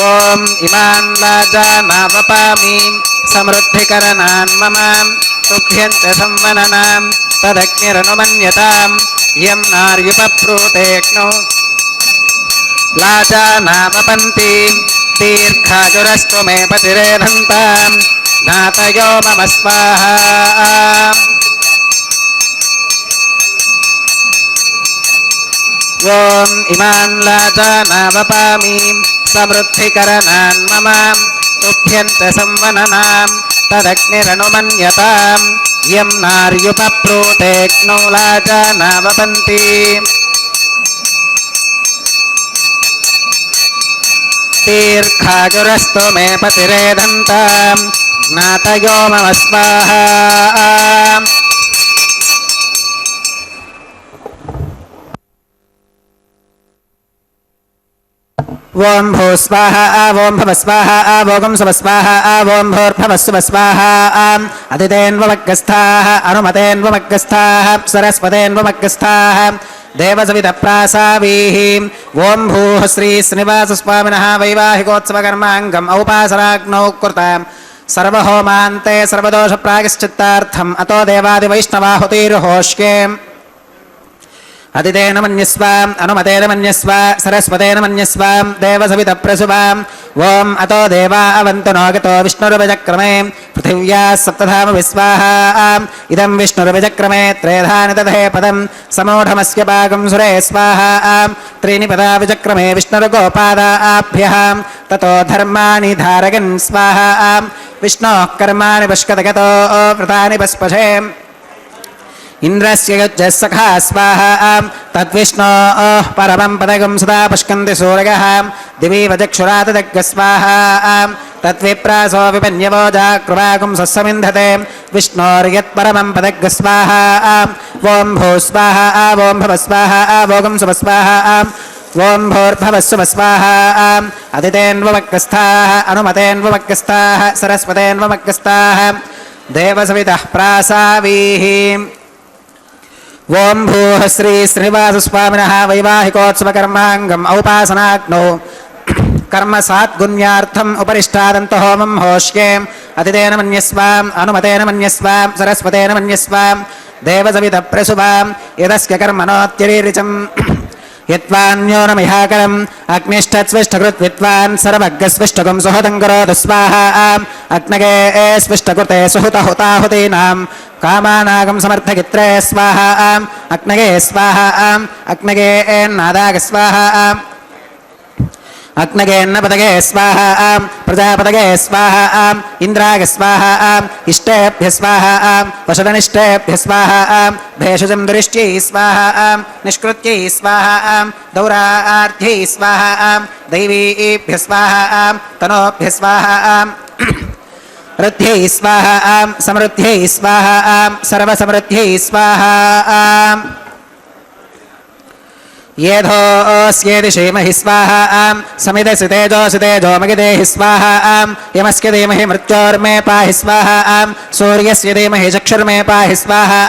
ओम इमान् लाजानावपामि समृद्धिकरणान् मम तुभ्यं च संवननां तदग्निरनुमन्यतां यं नार्युपप्रोतेऽग्नौ लाजानावपन्ति दीर्घायुरस्तु मे पतिरेधन्तां नातयो मम स्वाहा ओम इमान् लाजानावपामि समृद्धिकरणान् मम तुभ्यं च संवननां तदग्निरनुमन्यतां यं नार्युपप्रोतेऽग्नौ लाजानावपन्ति दीर्घायुरस्तु मे पतिरेधन्तां ज्ञातयो मम स्वाहा ओं भू स्वाहा ओं भव स्वाहा भोगं सुव स्वाहा ओं भूर्भुवस्सुव स्वाहा अदितेन्वमग्गस्थाः अनुमतेन्वमग्गस्थाः सरस्वतेन्वमग्गस्थाः देवसवितप्रासावीः ओं भूः श्री श्रीनिवासस्वामिनः वैवाहिकोत्सवकर्माङ्गम् औपासनाग्नौ कृतां सर्वहोमान्ते सर्वदोषप्रायश्चित्तार्थम् अतो देवादिवैष्णवाहुतिर्होष्ये अदितेन मन्यस्वाम् अनुमतेन मन्यस्व सरस्वतेन त्वमेवं देवसवितप्रसुवाम् ओम अतो देवा अवन्तु नोगतो विष्णुरुपचक्रमे पृथिव्याः सप्तधाम विस्वाहा इदं विष्णुरुपचक्रमे त्रेधानि तथे पदं समूढमस्य पाकं सुरे स्वाहा त्रीणि पदा विचक्रमे विष्णुर्गोपादाभ्यः ततो धर्माणि धारयन् स्वाहा विष्णोः कर्माणि पश्कतगतो व्रतानि पस्पशे इंद्रस्य युज्यः सखा स्वाहा तद्विष्णोः परमं पदकं सदा पश्कन्ति सूरयः दिवि वचक्षुरातदग्गः स्वाहा तद्विप्रासो विपन्यवो जाकृवाकुं सस्समिन्धते विष्णोर्यत्परमं पदग्गः स्वाहा ओं भूः स्वाहा ओं भव स्वाहा भोगं सुव स्वाहा ओं भूर्भुवस्सुव स्वाहा अदितेन्वमग्गस्थाः अनुमतेन्वमग्गस्थाः सरस्वतेन्वमग्गस्थाः देवसवितः प्रासावीः ओं भूः श्री श्रीनिवासस्वामिनः वैवाहिकोत्सवकर्माङ्गम् औपासनाग्नौ कर्म सात्गुण्यार्थम् उपरिष्टादन्त होमं होष्ये अतितेन मन्यस्वाम् अनुमतेन मन्यस्वाम् सरस्वतेन मन्यस्वाम् देवसवितप्रसुवाम् यदस्य कर्मणोत्यरीरिचम् यत्वान्योनमिहाकरम् अग्निष्ठत्स्विष्ठकृद्विद्वान् सर्वज्ञस्विष्टकं सुहतं करोतु स्वाहा अग्नगे स्विष्टकृते सुहुतहुताहुतीनां कामानागं समर्थगित्रे स्वाहा अग्नगे स्वाहा अग्नगे नादाग स्वाहा अग्नगेन्नपदगे स्वाहा प्रजापतगे स्वाहा इंद्राग स्वाहा इष्टेभ्य स्वाहा वशदनिष्टेभ्य स्वाहा भेषजं दुरिष्ट्यै स्वाहा निष्कृत्यै स्वाहा दौरार्थ्यै स्वाहा दैवीभ्य स्वाहा तनोभ्य स्वाहा ऋद्ध्यै स्वाहा समृद्ध्यै स्वाहा सर्वसमृद्ध्यै स्वाहा येधोऽस्येति श्रीमहि स्वाहा समिदसितेजो मगिदेहि स्वाहा यमस्य धीमहि मृत्योर्मे पाहि स्वाहा सूर्यस्य धीमहि चक्षुर्मे पाहि स्वाहा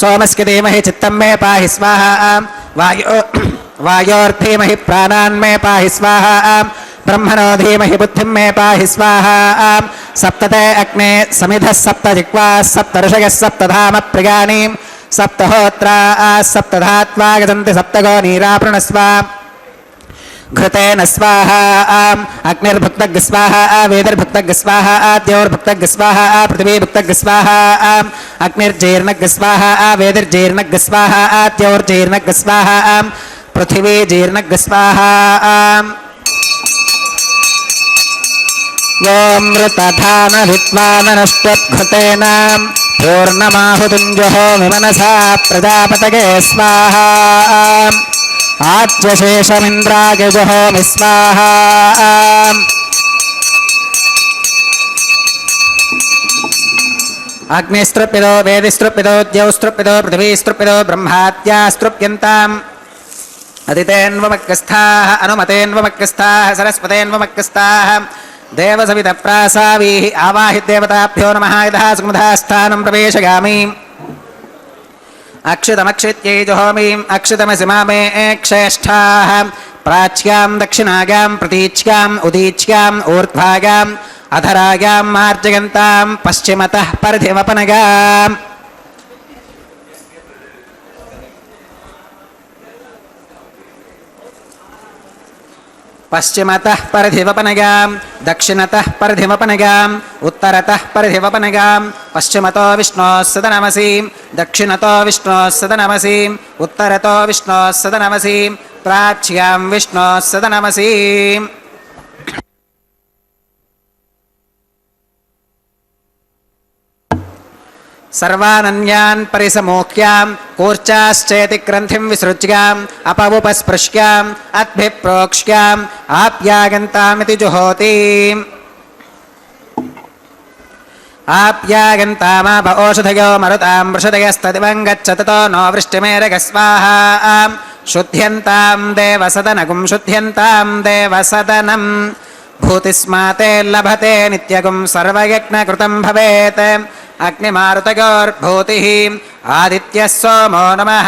सोमस्य धीमहि चित्तं मे पाहि स्वाहा वायोर्धीमहि प्राणान्मे पाहि स्वाहा ब्रह्मणो धीमहि बुद्धिं मे पाहि स्वाहा सप्तते अग्ने समिधः सप्त जिह्वाः सप्त ऋषयः सप्तधाम प्रियाणि सप्तहोत्रा सप्तधात्वा गजन्ति सप्तगो नीरापृणस्व घृतेन स्वाहा अग्निर्भुक्तग् स्वाहा वेदिर्भुक्तग् स्वाहा द्यौर्भुक्तग् स्वाहा पृथिवीभुक्तग् स्वाहा अग्निर्जीर्णग् स्वाहा वेदिर्जीर्णग् स्वाहा द्यौर्जीर्णग् स्वाहा पृथिवी जीर्णग् स्वाहा योऽमृतधान विद्वाननश्चघृतेन पूर्णमाहुतिञ्जहोमि मनसा प्रजापतये स्वाहा आज्यशेषमिन्द्राय जुहोमि स्वाहा अग्निस्तृप्यतो वेदिस्तृप्यतो द्यौस्तृप्यतो पृथिवीस्तृप्यतो ब्रह्माद्यास्तृप्यन्ताम् अदितेन्वमग्रस्थाः अनुमतेन्वमग्रस्थाः सरस्वतेन्वमग्रस्थाः देवसवितप्रासावीः आवाहि देवताभ्यो नमः यतः सुमुधास्थानं प्रवेशयामि अक्षितमक्षित्यै जुहोमीम् अक्षितमसि मामे क्षेष्ठाः प्राच्यां दक्षिणायां प्रतीच्याम् उदीच्याम् ऊर्ध्वायाम् अधरायां मार्जयन्तां पश्चिमतः परिधिवपनगाम् पश्चिमतः परिधिवपनगाम् दक्षिणतः परिधिवपनगाम् उत्तरतः परिधिवपनगाम् पश्चिमतो विष्णोः सदनमसीम् दक्षिणतो विष्णोः सदनमसीम् उत्तरतो विष्णोः सदनमसीम् प्राच्यां विष्णोः सदनमसीम् सर्वानन्यान् परिसमोक्ष्याम् कूर्चाश्चेति ग्रन्थिं विसृज्याम् अपवुपस्पृश्याम् अद्भिः प्रोक्ष्याम् आप्यागन्तामिति जुहोति आप्यागन्तामाप ओषधयो मरुतां वृषदयस्तदिवं गच्छततो नो वृष्टिमेरगः स्वाहा शुद्ध्यन्तां देवसदनगुं शुद्ध्यन्तां देवसदनम् भूतिस्माते लभते नित्यगुं सर्वयज्ञकृतं भवेत् अग्निमारुतयोर्भूतिः आदित्यः सोमो नमः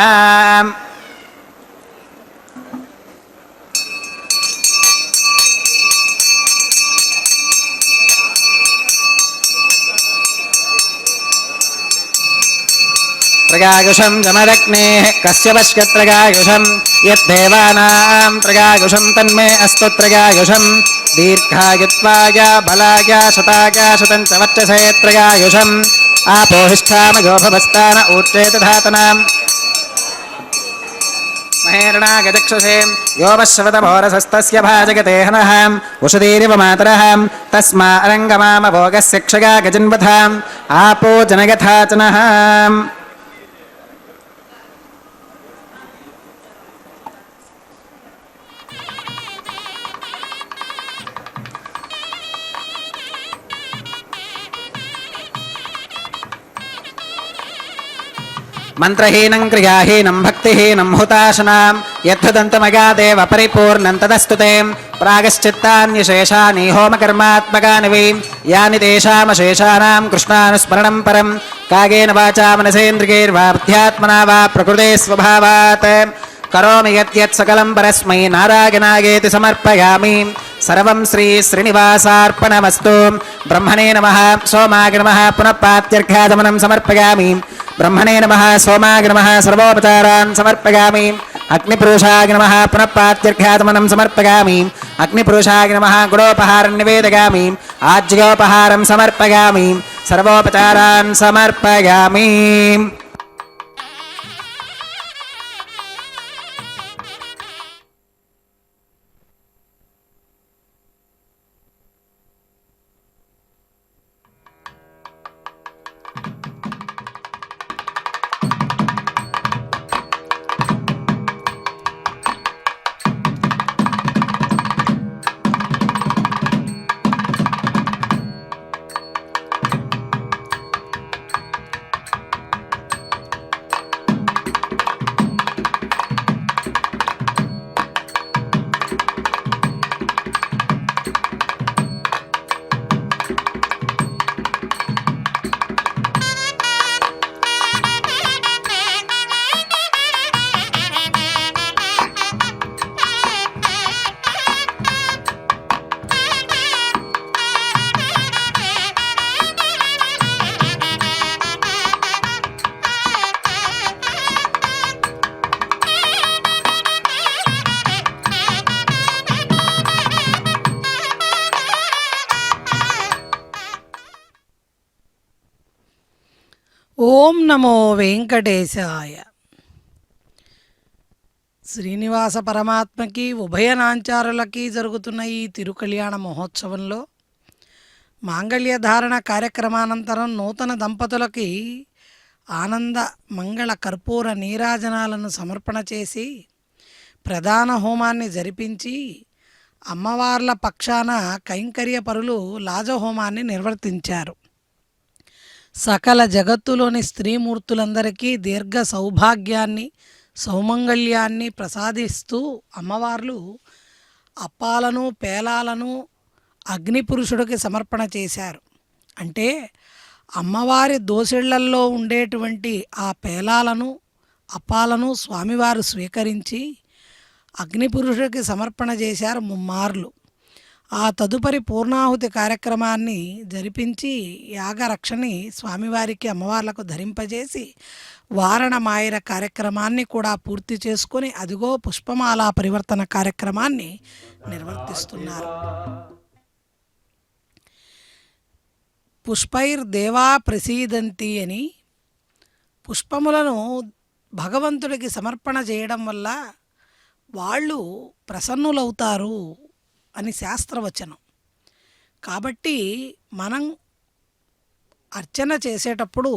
त्रयायुषं जमदग्नेः कस्य पश्यत्रयायुषं यद्देवानां त्रयायुषं तन्मे अस्तु त्रयायुषं दीर्घायुत्वाय बलाय शताय शतं च वर्चसे त्रयायुषम् आपोहिष्ठामयो भवस्तान ऊर्जेत धातनाम् महेरणागचक्षुषे योमश्रवतमोरसस्तस्य भाजगते हनः उषदीरिव मातरः तस्मा अरङ्गमामभोगस्य क्षया गजन्वथाम् आपो जनयथा च नः मंत्रहीनं क्रियाहीनं भक्तिहीनं हुताशनां यद्धुदन्तमगादेव परिपूर्णं तदस्तुते प्रागश्चित्तान्यशेषानि होमकर्मात्मकानि वै यानि तेषामशेषाणां कृष्णानुस्मरणं परं कायेन वाचा मनसेन्द्रियैर्वा बुद्ध्यात्मना वा प्रकृते स्वभावात् करोमि यत् सकलं परस्मै नारायणायेति समर्पयामि सर्वं श्री श्रीनिवासार्पणमस्तु ब्रह्मणे नमः सोमाय नमः पुनः पात्यर्घ्याचमनं समर्पयामि ब्रह्मणे नमः सोमाय नमः सर्वोपचारान् समर्पयामि अग्निपुरुषाय नमः पुनः पात्यर्घ्याचमनं समर्पयामि अग्निपुरुषाय नमः गुडोपहारं निवेदयामि आज्योपहारं समर्पयामि सर्वोपचारान् समर्पयामि ఓం నమో వెంకటేశాయ. శ్రీనివాస పరమాత్మకి ఉభయనాంచారులకి జరుగుతున్న ఈ తిరుకళ్యాణ మహోత్సవంలో మాంగళ్య ధారణ కార్యక్రమానంతరం నూతన దంపతులకి ఆనంద మంగళ కర్పూర నీరాజనాలను సమర్పణ చేసి ప్రధాన హోమాన్ని జరిపించి అమ్మవార్ల పక్షాన కైంకర్య పరులు లాజహోమాన్ని నిర్వర్తించారు. సకల జగత్తులోని స్త్రీమూర్తులందరికీ దీర్ఘ సౌభాగ్యాన్ని సౌమంగళ్యాన్ని ప్రసాదిస్తూ అమ్మవార్లు అప్పాలను పేలాలను అగ్నిపురుషుడికి సమర్పణ చేశారు. అంటే అమ్మవారి దోసిళ్లల్లో ఉండేటువంటి ఆ పేలాలను అప్పాలను స్వామివారు స్వీకరించి అగ్నిపురుషుడికి సమర్పణ చేశారు ముమ్మార్లు. ఆ తదుపరి పూర్ణాహుతి కార్యక్రమాన్ని జరిపించి యాగరక్షని స్వామివారికి అమ్మవార్లకు ధరింపజేసి వారణమాయిర కార్యక్రమాన్ని కూడా పూర్తి చేసుకొని అదిగో పుష్పమాలా పరివర్తన కార్యక్రమాన్ని నిర్వర్తిస్తున్నారు. పుష్పైర్ దేవా ప్రసీదంతి అని పుష్పములను భగవంతుడికి సమర్పణ చేయడం వల్ల వాళ్ళు ప్రసన్నులవుతారు అని శాస్త్రవచనం. కాబట్టి మనం అర్చన చేసేటప్పుడు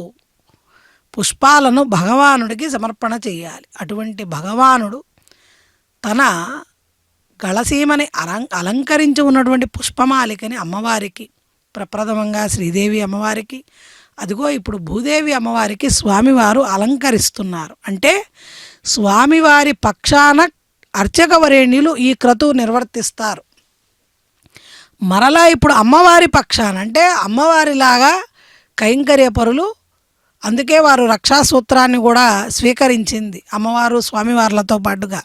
పుష్పాలను భగవానుడికి సమర్పణ చేయాలి. అటువంటి భగవానుడు తన గళసీమని అలంకరించి ఉన్నటువంటి పుష్పమాలికని అమ్మవారికి ప్రప్రథమంగా శ్రీదేవి అమ్మవారికి అదిగో ఇప్పుడు భూదేవి అమ్మవారికి స్వామివారు అలంకరిస్తున్నారు. అంటే స్వామివారి పక్షాన అర్చకవరేణ్యులు ఈ క్రతువు నిర్వర్తిస్తారు. మరలా ఇప్పుడు అమ్మవారి పక్షాన అంటే అమ్మవారిలాగా కైంకర్య పరులు, అందుకే వారు రక్షాసూత్రాన్ని కూడా స్వీకరించింది అమ్మవారు స్వామివార్లతో పాటుగా.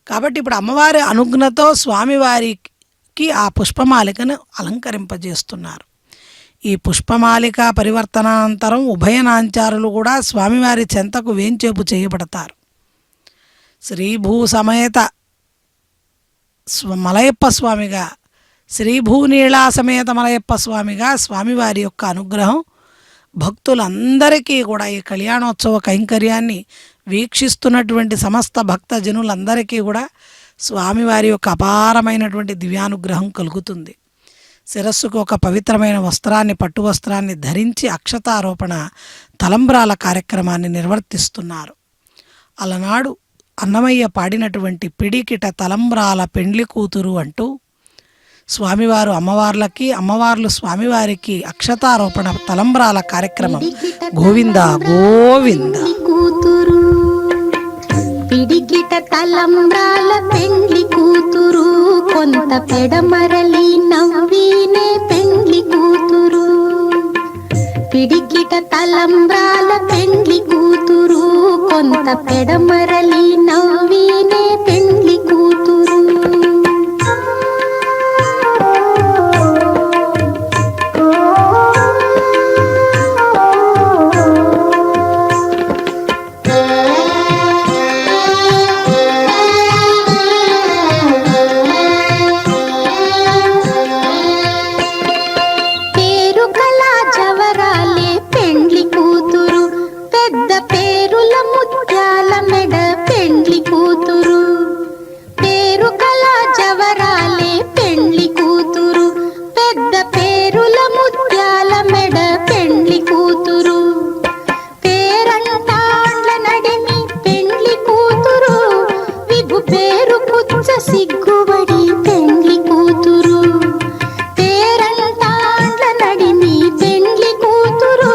కాబట్టి ఇప్పుడు అమ్మవారి అనుజ్ఞతో స్వామివారికి ఆ పుష్పమాలికను అలంకరింపజేస్తున్నారు. ఈ పుష్పమాలిక పరివర్తనానంతరం ఉభయనాంచారులు కూడా స్వామివారి చెంతకు వేంచేపు చేయబడతారు. శ్రీభూ సమేత మలయప్ప స్వామిగా, శ్రీభూనీళా సమేత మలయప్ప స్వామిగా స్వామివారి యొక్క అనుగ్రహం భక్తులందరికీ కూడా ఈ కళ్యాణోత్సవ కైంకర్యాన్ని వీక్షిస్తున్నటువంటి సమస్త భక్తజనులందరికీ కూడా స్వామివారి యొక్క అపారమైనటువంటి దివ్యానుగ్రహం కలుగుతుంది. శిరస్సుకు ఒక పవిత్రమైన వస్త్రాన్ని, పట్టు వస్త్రాన్ని ధరించి అక్షతారోపణ తలంబ్రాల కార్యక్రమాన్ని నిర్వర్తిస్తున్నారు. అలనాడు అన్నమయ్య పాడినటువంటి పిడికిట తలంబ్రాల పెండ్లి కూతురు అంటూ స్వామివారు అమ్మవార్లకి, అమ్మవార్లు స్వామివారికి అక్షతారోపణ తలంబ్రాల కార్యక్రమం. గోవింద గోవింద. కూతురు పిడికిట తలంబ్రాల పెండ్లి కూతురు, కొంత పెడమరలి నవ్వినే పెండ్లి కూతురు. పిడికిట తలంబ్రాల పెండ్లి కూతురు, కొంత పెడమరలి నవ్వినే పెండ్లి కూతురు. సిగ్గుబడి పెండ్లి కూతురు, పేరంటాండ్ల నడిమి పెండ్లి కూతురు,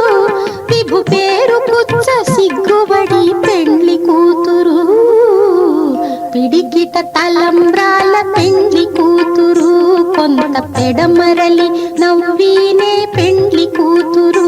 విభు పేరు పుచ్చ సిగ్గుబడి పెండ్లి కూతురు. పిడికిట తలంబ్రాల పెండ్లి కూతురు, కొంత పెడమరలి నవ్వినే పెండ్లి కూతురు.